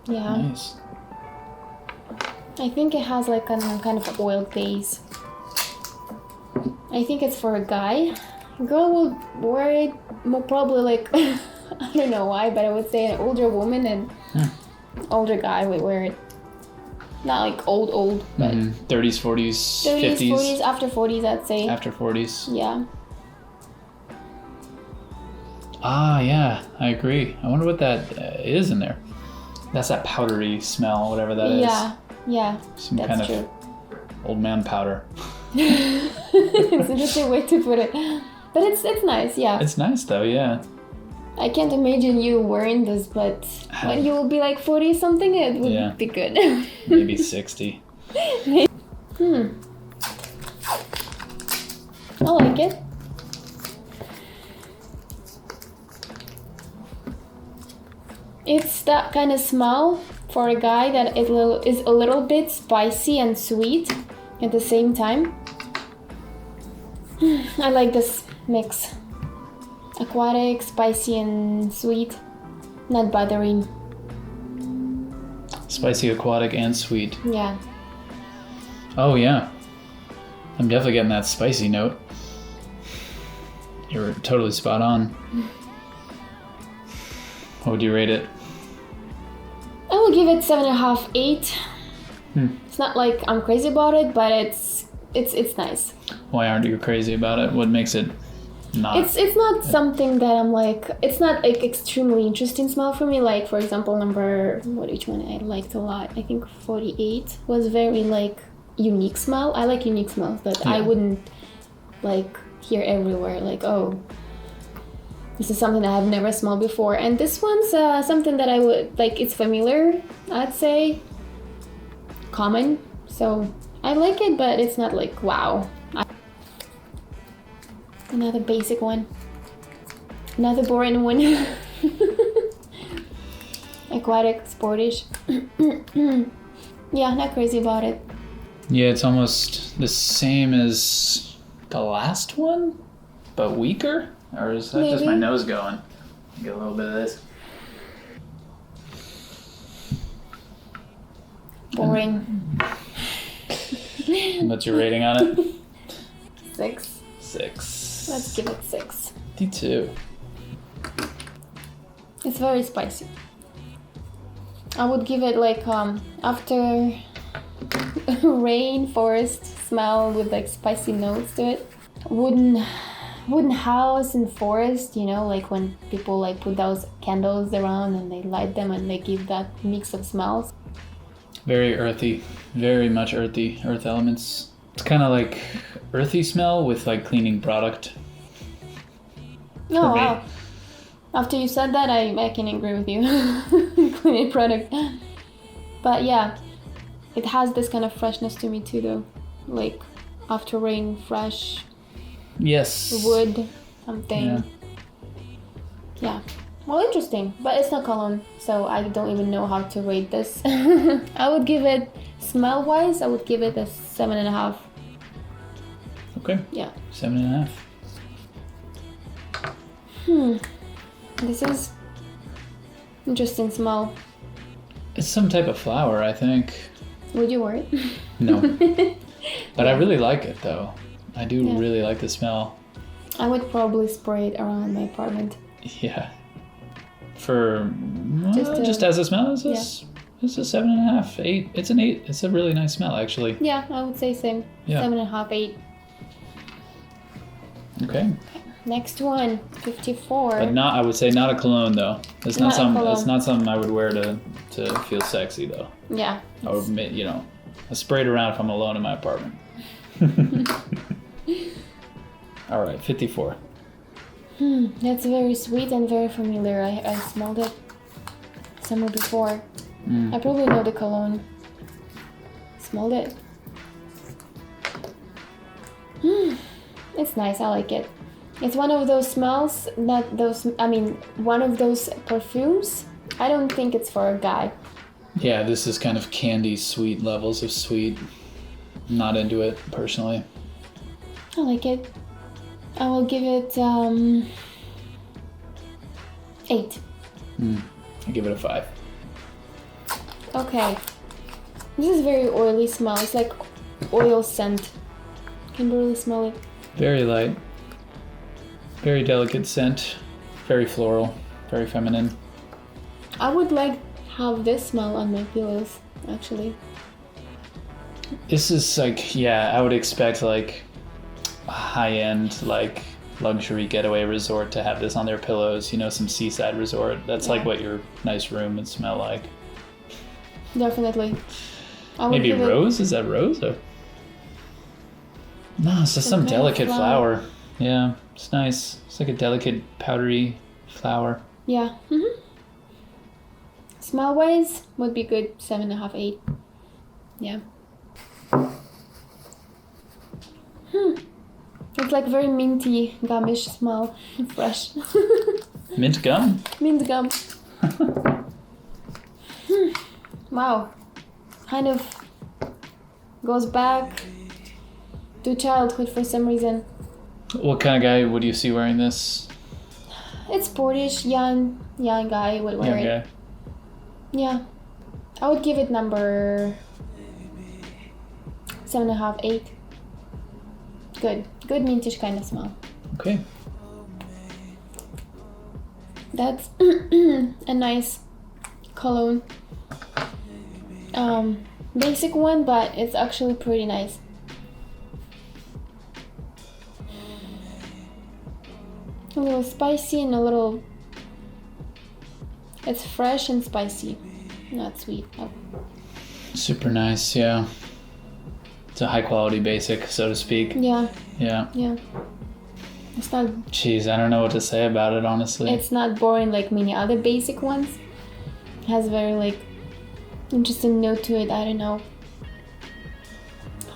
Yeah. Nice. I think it has like a kind of oil base. I think it's for a guy. A girl will wear it more probably like, I don't know why, but I would say an older woman and older guy would wear it. Not like old, but 30s, 40s, 30s, 50s. 40s, after 40s, I'd say. After 40s. Yeah. Yeah, I agree. I wonder what that is in there. That's that powdery smell, whatever that is. Yeah, Some that's kind true. of old man powder. It's an interesting way to put it. But it's nice, yeah. It's nice though, yeah. I can't imagine you wearing this, but when you will be like 40 something, it would be good. Maybe 60. I like it. It's that kind of smell for a guy that is a little bit spicy and sweet at the same time. I like this mix. Aquatic, spicy and sweet. Not bothering. Spicy, aquatic, and sweet. Yeah. Oh yeah. I'm definitely getting that spicy note. You're totally spot on. What would you rate it? I will give it 7.5, 8. It's not like I'm crazy about it, but it's nice. Why aren't you crazy about it? What makes it not? It's not something that I'm like. It's not like extremely interesting smell for me. Like for example, which one I liked a lot. I think 48 was very like unique smell. I like unique smells that I wouldn't like hear everywhere. Like this is something that I've never smelled before. And this one's something that I would like. It's familiar, I'd say. Common. So I like it, but it's not like wow. Another basic one. Another boring one. Aquatic, sportish. Yeah, not crazy about it. Yeah, it's almost the same as the last one, but weaker? Or is that just my nose going? Get a little bit of this. Boring. What's your rating on it? 6. 6. Let's give it 6. Me too. It's very spicy. I would give it like after rain, forest smell with like spicy notes to it. Wooden house and forest, you know, like when people like put those candles around and they light them and they give that mix of smells. Very earthy, very much earthy, earth elements. It's kind of like earthy smell with like cleaning product. Oh wow. After you said that, I can agree with you. Cleaning product. But yeah, it has this kind of freshness to me too though. Like after rain, fresh. Yes. Wood, something. Yeah. Well, interesting. But it's not cologne, so I don't even know how to rate this. I would give it, smell-wise, I would give it a 7.5. Okay. Yeah. 7.5. This is interesting smell. It's some type of flower, I think. Would you wear it? No. But I really like it, though. I do really like the smell. I would probably spray it around my apartment. Yeah. For just as a smell, it's a 7.5, 8. It's an 8. It's a really nice smell, actually. Yeah, I would say same. Yeah. 7.5, 8. Okay. Next one, 54. But not, I would say not a cologne though. It's not cologne. something I would wear to feel sexy though. Yeah. I would, I spray it around if I'm alone in my apartment. All right, 54. That's very sweet and very familiar. I smelled it somewhere before. I probably know the cologne. Smelled it. It's nice. I like it. It's one of those smells, one of those perfumes. I don't think it's for a guy. Yeah, this is kind of candy sweet levels of sweet. Not into it personally. I like it. I will give it 8. I give it a 5. Okay. This is very oily smell. It's like oil scent. Can barely smell it. Very light. Very delicate scent. Very floral. Very feminine. I would like have this smell on my pillows, actually. This is like, I would expect like a high-end, like luxury getaway resort to have this on their pillows, some seaside resort. That's like what your nice room would smell like. Definitely. Maybe rose? Is that rose? Or... No, it's just some delicate flower. Yeah, it's nice. It's like a delicate powdery flower. Yeah. Smell wise would be good 7.5, 8. Yeah. It's like very minty, gummish smell. Fresh. Mint gum? Mint gum. Wow. Kind of goes back to childhood for some reason. What kind of guy would you see wearing this? It's sportish, young guy would wear it. Guy. Yeah. I would give it number 7.5, 8. Good mintish kind of smell. Okay. That's a nice cologne. Basic one, but it's actually pretty nice. A little spicy and a little... It's fresh and spicy, not sweet. Oh. Super nice, yeah. It's a high quality basic, so to speak. Yeah. Yeah. Yeah. It's not... Jeez, I don't know what to say about it, honestly. It's not boring like many other basic ones. It has very like interesting note to it. I don't know.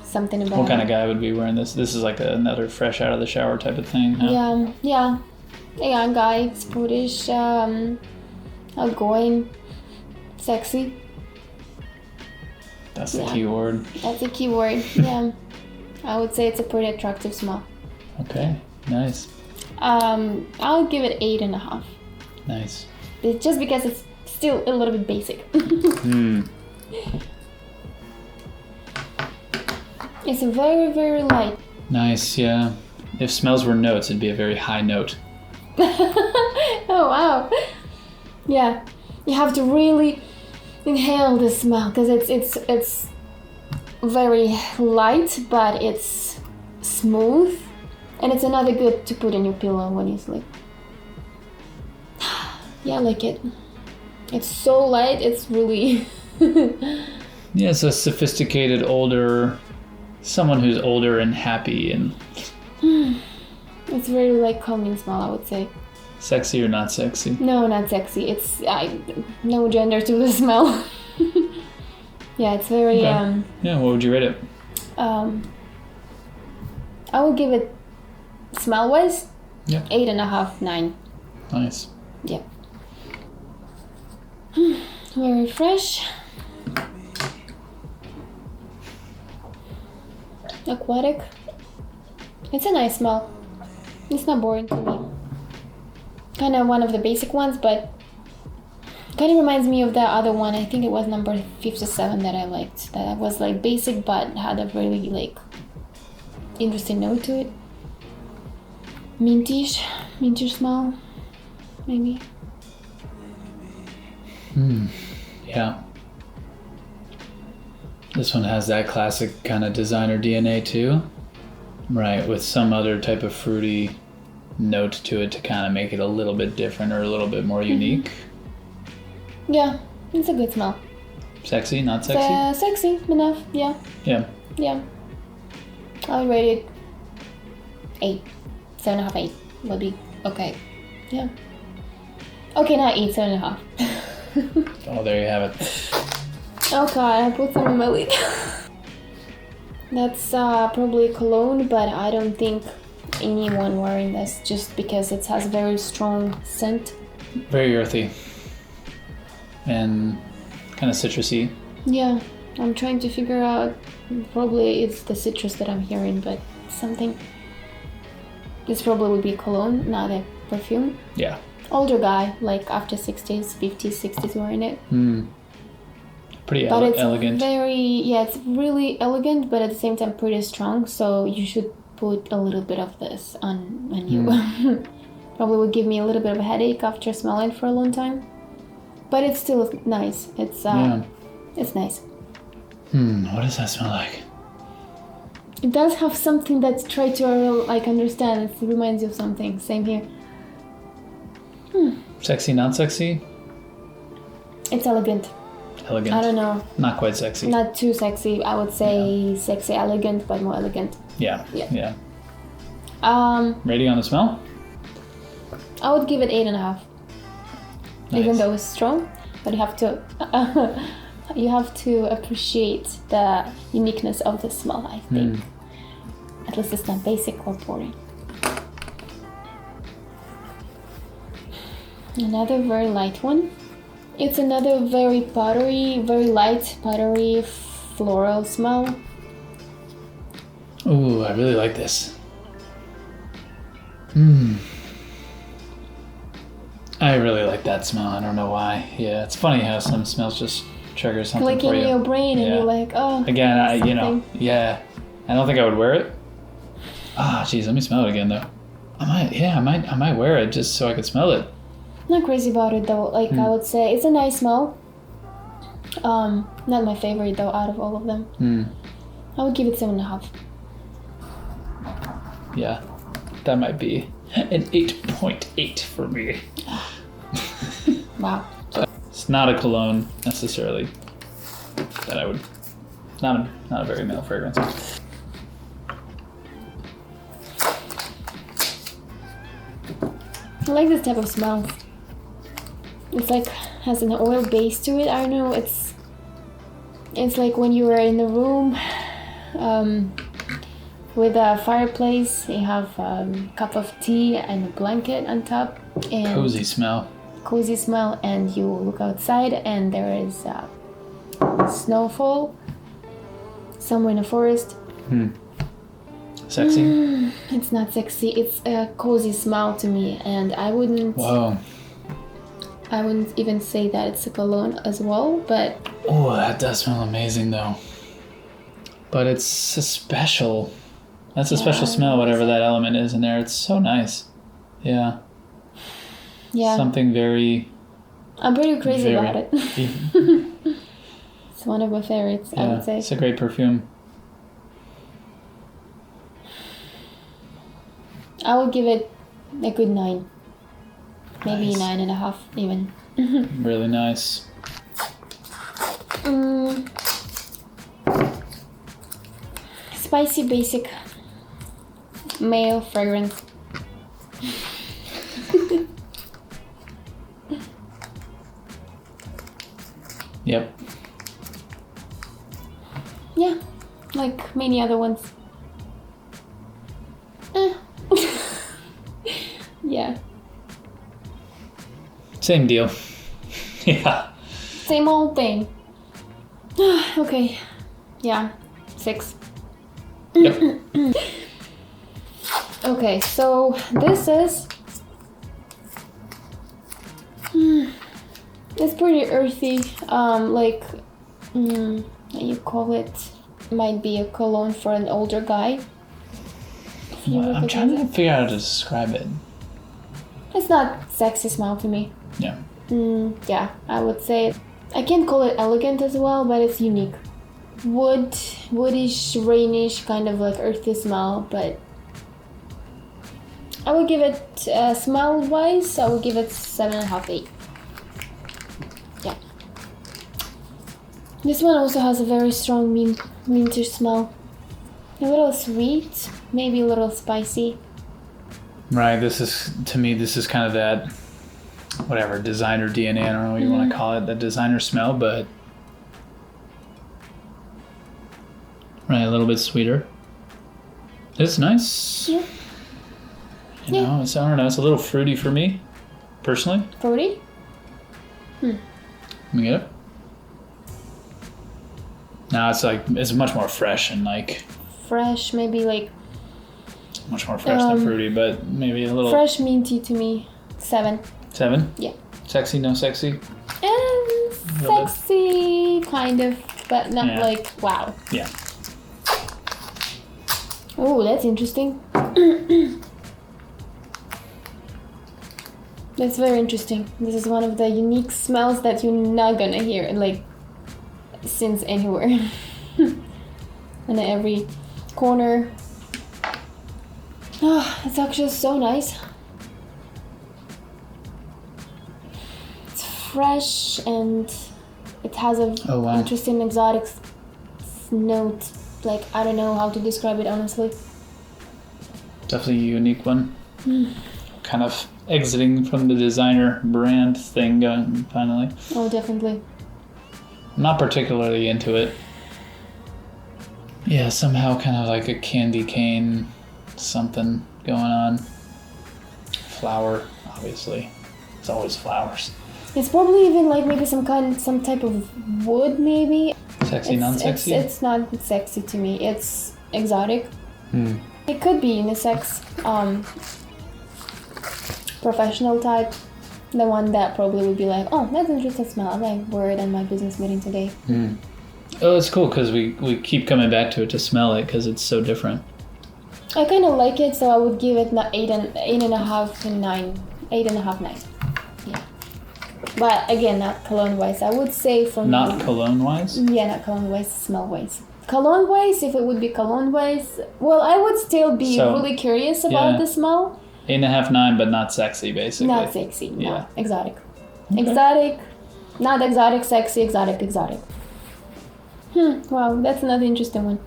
Something about What kind of guy would be wearing this? This is like another fresh out of the shower type of thing, huh? Yeah. A young guy, sportish, outgoing, sexy. That's the key word. That's a key word, yeah. I would say it's a pretty attractive smell. Okay, nice. I'll give it 8.5. Nice. It's just because it's still a little bit basic. It's very, very light. Nice, yeah. If smells were notes, it'd be a very high note. Oh, wow. Yeah, you have to really inhale the smell because it's very light, but it's smooth, and it's another good to put on your pillow when you sleep. Yeah, I like it. It's so light, it's really... Yeah, it's a sophisticated, older... Someone who's older and happy and... It's very like calming smell, I would say. Sexy or not sexy? No, not sexy. It's no gender to the smell. Yeah, it's very... Okay. Yeah, what would you rate it? I would give it, smell-wise, 8.5, 9. Nice. Yeah. Very fresh. Aquatic. It's a nice smell. It's not boring to me. Kind of one of the basic ones, but kind of reminds me of the other one. I think it was number 57 that I liked. That was like basic, but had a really like interesting note to it. Mintish smell, maybe. Yeah. This one has that classic kind of designer DNA too. Right, with some other type of fruity note to it to kind of make it a little bit different or a little bit more unique. Yeah, it's a good smell. Sexy, not sexy? Sexy enough, yeah. Yeah. Yeah. I'll rate it 8. 7.5, 8 would be okay. Yeah. Okay, not 8, 7.5. Oh, there you have it. Oh god, I put some in my lid. That's probably cologne, but I don't think anyone wearing this just because it has very strong scent. Very earthy. And kind of citrusy. Yeah, I'm trying to figure out, probably it's the citrus that I'm hearing, but something. This probably would be cologne, not a perfume. Yeah. Older guy, like after 60s, 50s, 60s wearing it. Pretty but it's elegant. It's really elegant, but at the same time pretty strong, so you should put a little bit of this on you. Probably would give me a little bit of a headache after smelling for a long time. But it's still nice. It's nice. What does that smell like? It does have something that try to like understand. It reminds you of something. Same here. Sexy, not sexy? It's elegant. Elegant. I don't know. Not quite sexy. Not too sexy. I would say sexy, elegant, but more elegant. Yeah. Yeah. Rating on the smell? I would give it 8.5. Nice. Even though it's strong, but you have to appreciate the uniqueness of the smell, I think. At least it's not basic or boring. Another very light one. It's another very light pottery floral smell. Ooh, I really like this. I really like that smell. I don't know why. Yeah, it's funny how some smells just trigger something like for you. in your brain, and you're like, oh. Again, I don't think I would wear it. Geez, let me smell it again though. I might wear it just so I could smell it. Not crazy about it though. Like I would say, it's a nice smell. Not my favorite though out of all of them. I would give it 7.5. Yeah, that might be an 8.8 for me. Wow. It's not a cologne necessarily that I would. Not a very male fragrance. I like this type of smell. It's like has an oil base to it. I don't know. It's like when you were in the room with a fireplace. You have a cup of tea and a blanket on top. And cozy smell, and you look outside and there is snowfall somewhere in the forest. Sexy? It's not sexy. It's a cozy smell to me, and I wouldn't even say that it's a cologne as well, but... Oh, that does smell amazing though. But it's a special... That's a special smell, whatever that element is in there. It's so nice. Yeah. Yeah. Something very... I'm pretty crazy about it. It's one of my favorites, I would say. It's a great perfume. I would give it a good 9. Maybe 9.5 even. Really nice. Spicy basic male fragrance. Yep. Yeah, like many other ones. Yeah. Same deal. Yeah. Same old thing. Okay. Yeah. 6. Yep. Okay, so this is... it's pretty earthy. You call it... might be a cologne for an older guy. Well, I'm trying to figure out how to describe it. It's not sexy smell to me. Yeah. Yeah, I would say I can't call it elegant as well, but it's unique. Woodish, rainish, kind of like earthy smell, but I would give it smell-wise. I would give it 7.5, 8. Yeah. This one also has a very strong winter smell. A little sweet, maybe a little spicy. Right, this is kind of that, whatever, designer DNA, I don't know what you want to call it, that designer smell, but, right, a little bit sweeter. It's nice. Yeah. You know, I don't know, it's a little fruity for me, personally. Fruity? Let me get it. No, it's much more fresh and like... Fresh, maybe like... Much more fresh than fruity, but maybe a little... Fresh, minty to me. 7. 7? Yeah. Sexy, no sexy? Sexy, kind of, but not like, wow. Yeah. Oh, that's interesting. That's very interesting. This is one of the unique smells that you're not gonna hear, like, since anywhere. In every corner. Oh, it's actually so nice. It's fresh and it has a interesting exotic note. Like, I don't know how to describe it honestly. Definitely a unique one. kind of exiting from the designer brand thing going finally. Oh, definitely. I'm not particularly into it. Yeah, somehow kind of like a candy cane something going on. Flower, obviously. It's always flowers. It's probably even like maybe some type of wood, maybe. Sexy, non-sexy? It's not sexy to me. It's exotic. It could be unisex. Professional type. The one that probably would be like, oh, that's an interesting smell. I like wear it in my business meeting today. Oh, it's cool because we keep coming back to it to smell it because it's so different. I kind of like it, so I would give it 8.5 to 9. 8.5, 9. Yeah. But again, not cologne-wise. I would say from... Not cologne-wise? Yeah, not cologne-wise, smell-wise. Cologne-wise, if it would be cologne-wise, well, I would still be really curious about the smell. 8.5, 9, but not sexy, basically. Not sexy, no. Yeah. Exotic. Okay. Exotic, not exotic, sexy, exotic. Wow, that's another interesting one.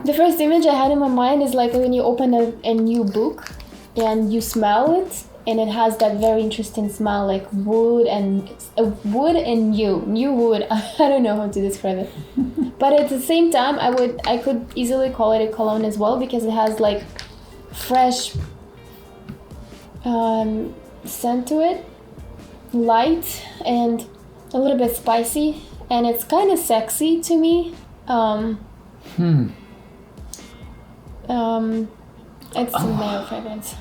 The first image I had in my mind is like when you open a new book and you smell it, and it has that very interesting smell, like wood and new wood. I don't know how to describe it, but at the same time, I could easily call it a cologne as well because it has like fresh scent to it, light and a little bit spicy, and it's kind of sexy to me. It's a male fragrance.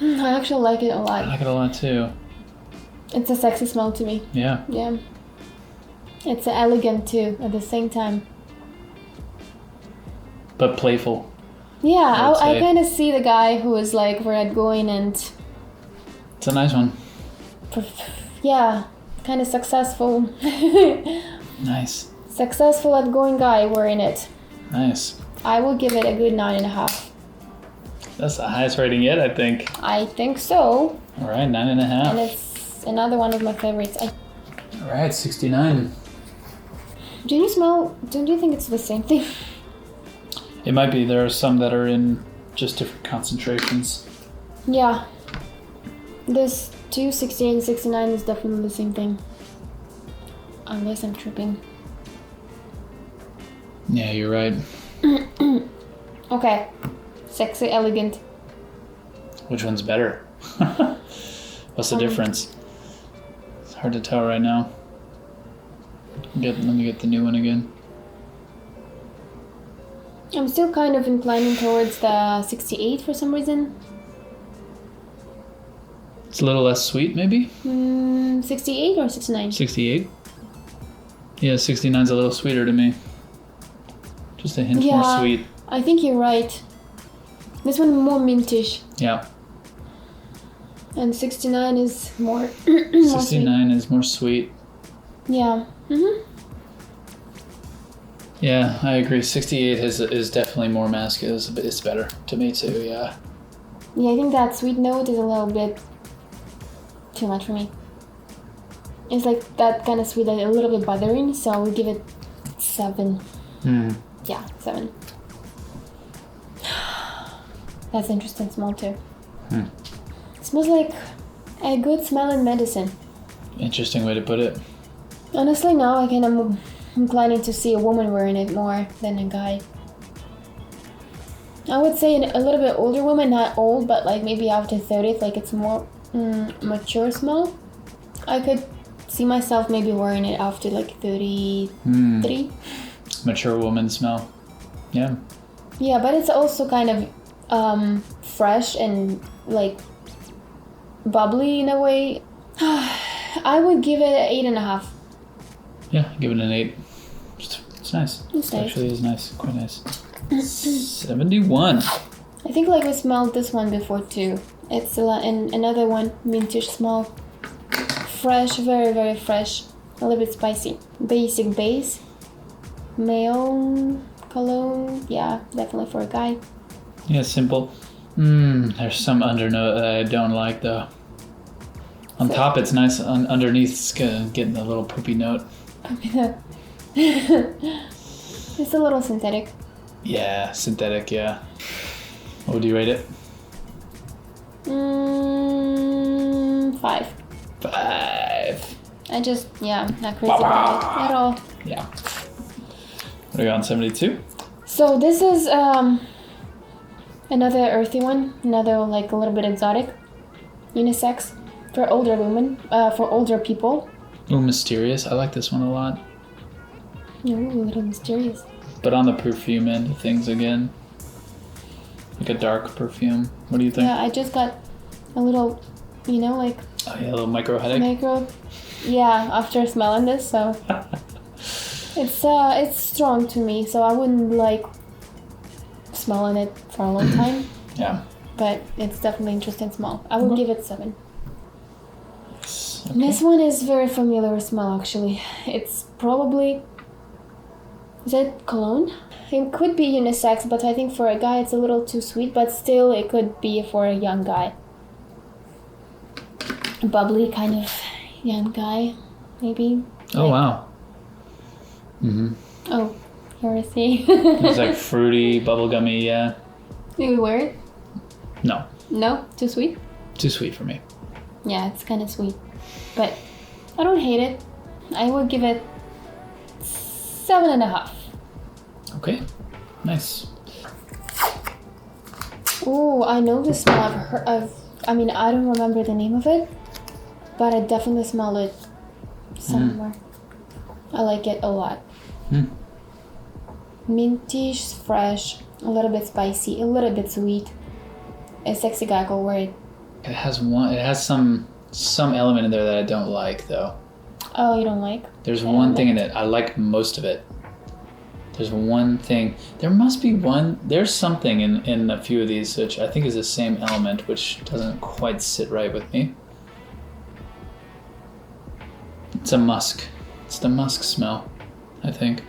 I actually like it a lot. I like it a lot too. It's a sexy smell to me. Yeah. Yeah. It's elegant too at the same time. But playful. Yeah, I kind of see the guy who is like going and... It's a nice one. Yeah, kind of successful. Nice. Successful outgoing guy wearing it. Nice. I will give it a good 9.5. That's the highest rating yet, I think. I think so. All right, 9.5. And it's another one of my favorites. All right, 69. Don't you think it's the same thing? It might be. There are some that are in just different concentrations. Yeah. This 268 and 69 is definitely the same thing. Unless I'm tripping. Yeah, you're right. Okay. Sexy, elegant. Which one's better? What's the difference? It's hard to tell right now. Let me get the new one again. I'm still kind of inclining towards the 68 for some reason. It's a little less sweet, maybe? 68 or 69? 68. Yeah, 69's a little sweeter to me. Just a hint more sweet. I think you're right. This one more mintish. Yeah. And 69 is more 69 is more sweet. Yeah. Yeah, I agree. 68 is definitely more masculine. It's better to me too, yeah. Yeah, I think that sweet note is a little bit too much for me. It's like that kind of sweet, like a little bit bothering, so I would give it 7. Yeah, 7. That's interesting smell too. It smells like a good smelling medicine. Interesting way to put it. Honestly, now I kind of inclining to see a woman wearing it more than a guy. I would say a little bit older woman, not old, but like maybe after 30, like it's more mature smell. I could see myself maybe wearing it after like 33. Mature woman smell. Yeah. Yeah, but it's also kind of fresh and like bubbly in a way. I would give it an 8.5. Yeah, give it an 8. It's nice. It's nice. Actually is nice. Quite nice. 71. I think like we smelled this one before too. It's another one, mintish smell. Fresh, very, very fresh. A little bit spicy. Basic base. Male cologne. Yeah, definitely for a guy. Yeah, simple. There's some undernote that I don't like though. On top it's nice. Underneath it's getting a little poopy note. It's a little synthetic. Yeah, synthetic, yeah. What would you rate it? 5. 5. I just, not crazy about it at all. Yeah. What are we on, 72? So this is another earthy one, another like a little bit exotic, unisex for older women, for older people. Ooh, mysterious. I like this one a lot. Ooh, a little mysterious. But on the perfume end of things again. Like a dark perfume. What do you think? Yeah, I just got a little, like... Oh yeah, a little micro headache? After smelling this, so... It's strong to me, so I wouldn't like smelling it for a long time. Yeah. But it's definitely interesting smell. I would give it 7. Okay. This one is very familiar smell actually. It's probably... Is it cologne? It could be unisex, but I think for a guy it's a little too sweet, but still it could be for a young guy. A bubbly kind of young guy, maybe. Oh, wow. Mm-hmm. Oh, here I see. It's like fruity, bubblegummy, yeah. Do we wear it? No. No? Too sweet? Too sweet for me. Yeah, it's kind of sweet. But I don't hate it. I would give it 7.5. Okay. Nice. Oh, I know the smell. I don't remember the name of it, but I definitely smell it somewhere. I like it a lot. Minty, fresh, a little bit spicy, a little bit sweet. A sexy guy will wear it. It has some element in there that I don't like though. Oh, you don't like? There's one thing in it. I like most of it. There's one thing. There must be one. There's something in a few of these which I think is the same element, which doesn't quite sit right with me. It's a musk. It's the musk smell, I think.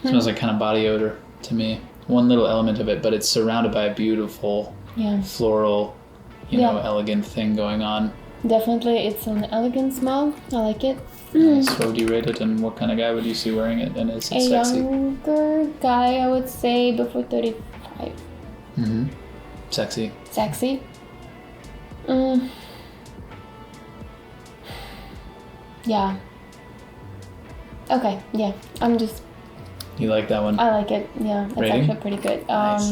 It smells like kind of body odor to me. One little element of it, but it's surrounded by a beautiful floral, elegant thing going on. Definitely, it's an elegant smell. I like it. Nice. What would you rate it, and what kind of guy would you see wearing it? And is it sexy? A younger guy, I would say, before 35. Sexy. Sexy? Yeah. Okay, yeah. You like that one? I like it, yeah. It's Rating? actually pretty good. Nice.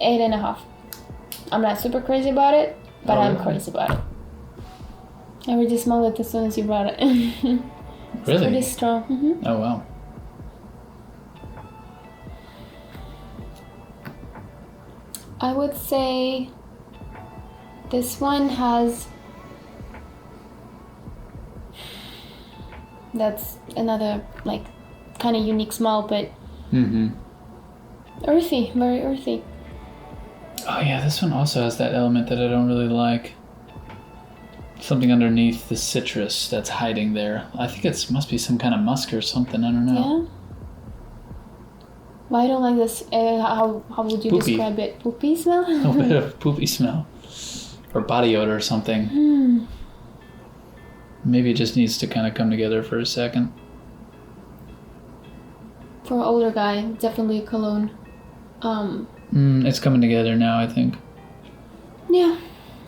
8.5. I'm not super crazy about it, but I'm crazy about it. I already smelled it as soon as you brought it. It's Really? pretty strong. Oh, wow. I would say this one has... That's another, like, kind of unique smell, but earthy, very earthy. Oh yeah, this one also has that element that I don't really like. Something underneath the citrus that's hiding there. I think it must be some kind of musk or something. I don't know. Yeah. Why don't like this? How would you Poopy. describe it? Poopy smell? A bit of poopy smell, or body odor or something. Maybe it just needs to kind of come together for a second. For an older guy, definitely cologne. It's coming together now, I think. Yeah,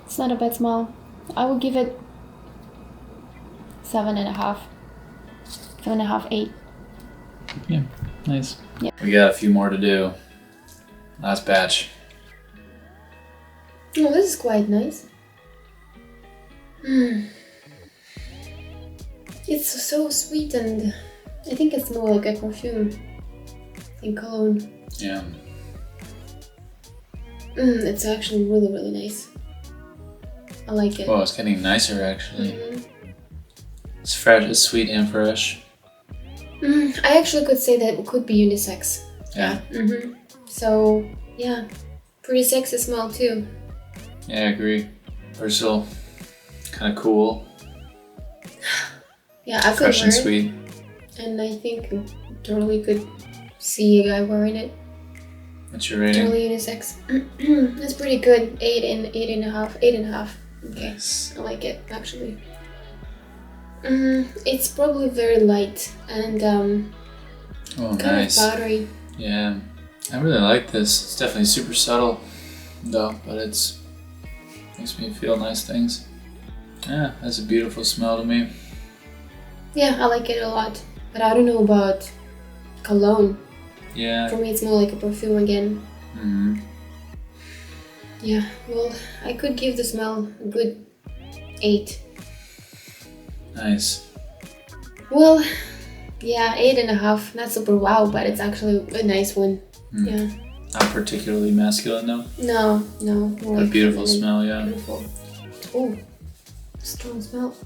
it's not a bad smell. I would give it 7.5. 7.5, 8. Yeah, nice. Yeah. We got a few more to do. Last batch. Oh, this is quite nice. It's so sweet, and I think it's more like a perfume in cologne. Yeah. It's actually really, really nice. I like it. Well, it's getting nicer actually. It's fresh, it's sweet and fresh. I actually could say that it could be unisex. Yeah. So, yeah, pretty sexy smell too. Yeah, I agree. Versatile, kind of cool. Yeah, I could Fresh wear and it, sweet. and I think totally could see a guy wearing it. What's your rating? Totally unisex. That's pretty good. 8.5. 8.5. Okay, Nice. I like it actually. It's probably very light and Oh, kind nice. of powdery. Yeah. I really like this. It's definitely super subtle, though, but it's makes me feel nice things. Yeah, that's a beautiful smell to me. Yeah, I like it a lot, but I don't know about cologne. Yeah. For me, it's more like a perfume again. Mm-hmm. Yeah, well, I could give the smell a good 8. Nice. Well, yeah, 8.5. Not super wow, but it's actually a nice one. Mm. Yeah. Not particularly masculine, though. No. More A like beautiful feminine. smell, yeah. Beautiful. Oh, strong smell.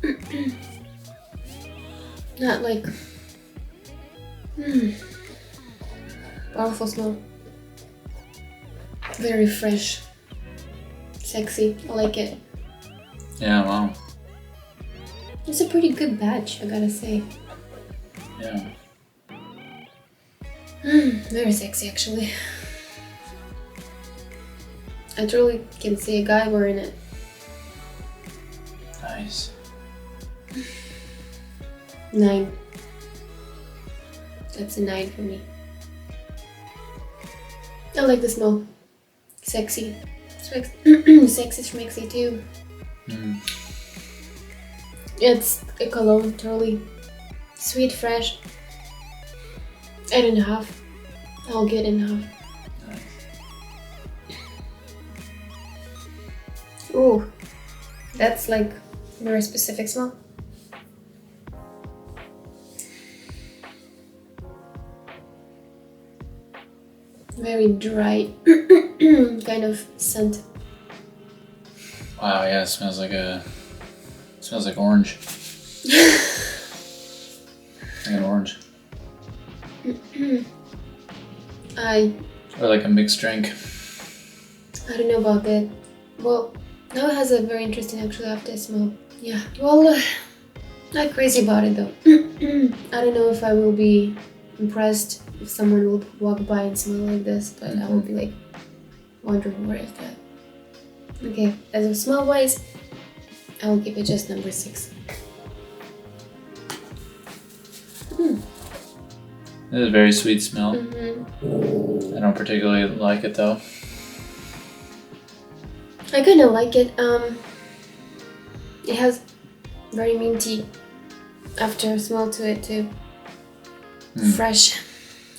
Not like. Powerful smell. Very fresh. Sexy. I like it. Yeah, wow. It's a pretty good batch, I gotta say. Yeah. Very sexy, actually. I truly can see a guy wearing it. Nice. 9. That's a 9 for me. I like the smell. Sexy. Sexy schmexy too. Mm. It's a cologne, totally. Sweet, fresh. 8.5. I'll get 8.5. Nice. Ooh. That's like very specific smell. Very dry kind of scent. Wow, yeah, it smells like orange. Like an orange. Or like a mixed drink. I don't know about that. Well, now it has a very interesting actually after smell. Yeah, well, not crazy about it though. I don't know if I will be impressed if someone would walk by and smell like this, but I will be like wondering where is that. Okay, as of smell wise, I will give it just number 6. It is a very sweet smell. Mm-hmm. I don't particularly like it though. I kind of like it. It has very minty after smell to it too. Fresh.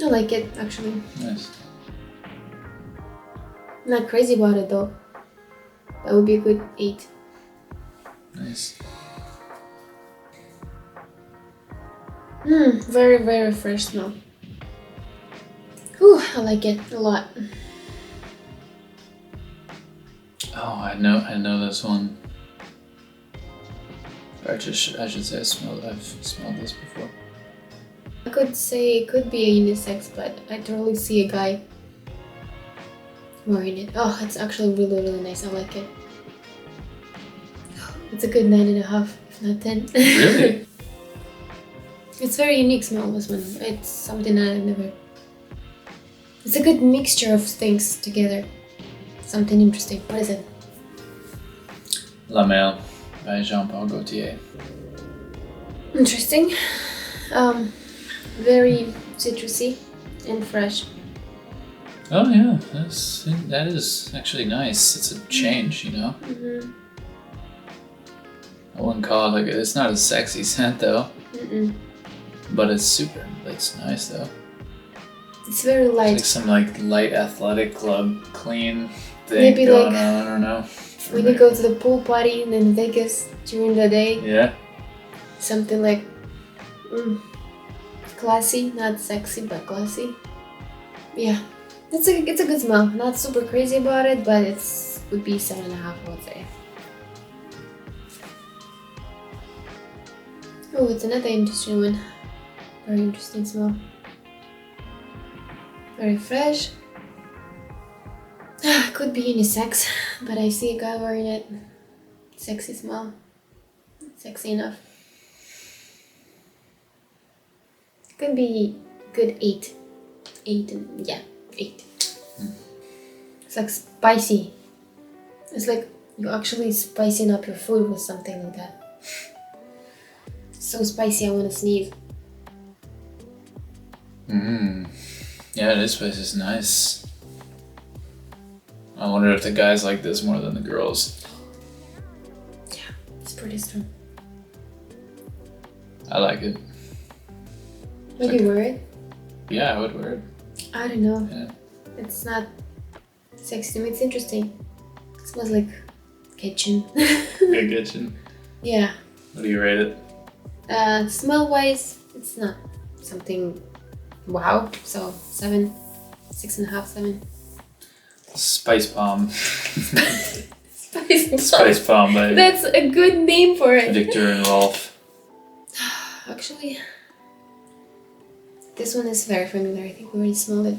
I like it actually. Nice. Not crazy about it though. That would be a good 8. Nice. Very, very fresh smell. Whew, I like it a lot. Oh, I know this one. Or I should say I've smelled this before. I could say it could be a unisex, but I totally see a guy wearing it. Oh, it's actually really, really nice. I like it. It's a good 9.5, if not 10. Really? It's very unique smell, this one. It's something I've never... It's a good mixture of things together. Something interesting. What is it? La Mer by Jean-Paul Gaultier. Interesting. Very citrusy and fresh. Oh yeah, that is actually nice. It's a change, you know. Mm-hmm. I wouldn't call it like it's not a sexy scent though. But it's nice though. It's very light. It's like some like light athletic club clean thing Maybe going like on, I don't know. When you go to the pool party in Vegas during the day. Yeah. Something like classy, not sexy, but classy. Yeah. It's a good smell. Not super crazy about it, but it's would be 7.5, I would say. Oh, it's another interesting one. Very interesting smell. Very fresh. Could be unisex, but I see a guy wearing it. Sexy smell. Sexy enough. Could be good 8. 8 and yeah, 8. It's like spicy. It's like you're actually spicing up your food with something like that. So spicy I want to sneeze. Yeah, this place is nice. I wonder if the guys like this more than the girls. Yeah, it's pretty strong. I like it. Would you wear it? Yeah, I would wear it. I don't know. Yeah. It's not sexy to me. It's interesting. It smells like kitchen. Good kitchen. Yeah. What do you rate it? Smell wise, it's not something wow. So 7, 6.5, 7. Spice Palm. Spice Palm by That's a good name for it. Victor and Rolf. Actually, this one is very familiar. I think we already smelled it.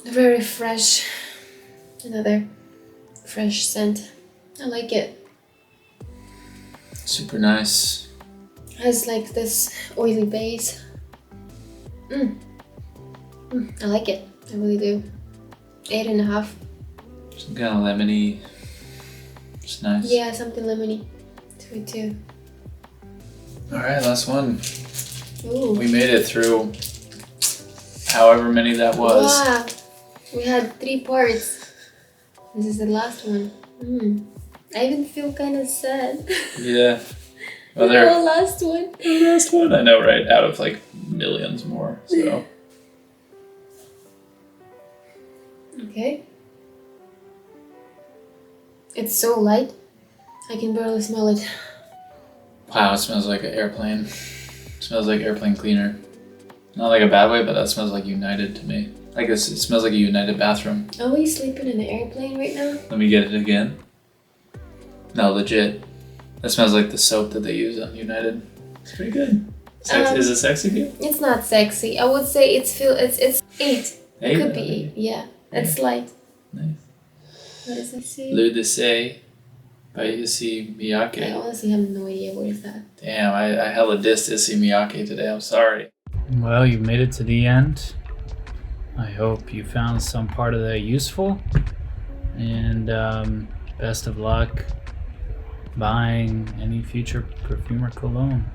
Very fresh. Another fresh scent. I like it. Super nice. Has like this oily base. I like it. I really do. 8.5. Some kind of lemony. It's nice. Yeah, something lemony to it too. Alright, last one. Ooh. We made it through however many that was. Wow. We had 3 parts. This is the last one. I even feel kind of sad. Yeah. Well, the last one. The last one. I know, right? Out of like millions more. So. Okay. It's so light. I can barely smell it. Wow, it smells like an airplane. It smells like airplane cleaner. Not like a bad way, but that smells like United to me. Like it smells like a United bathroom. Are we sleeping in an airplane right now? Let me get it again. No, legit. That smells like the soap that they use on United. It's pretty good. Is it sexy to you? It's not sexy. I would say it's 8. It could be 8. Yeah, it's light. Nice. What does it say? Lutens by Issey Miyake. I honestly have no idea what is that. Damn, I hella dissed Issey Miyake today. I'm sorry. Well, you made it to the end. I hope you found some part of that useful. And best of luck buying any future perfume or cologne.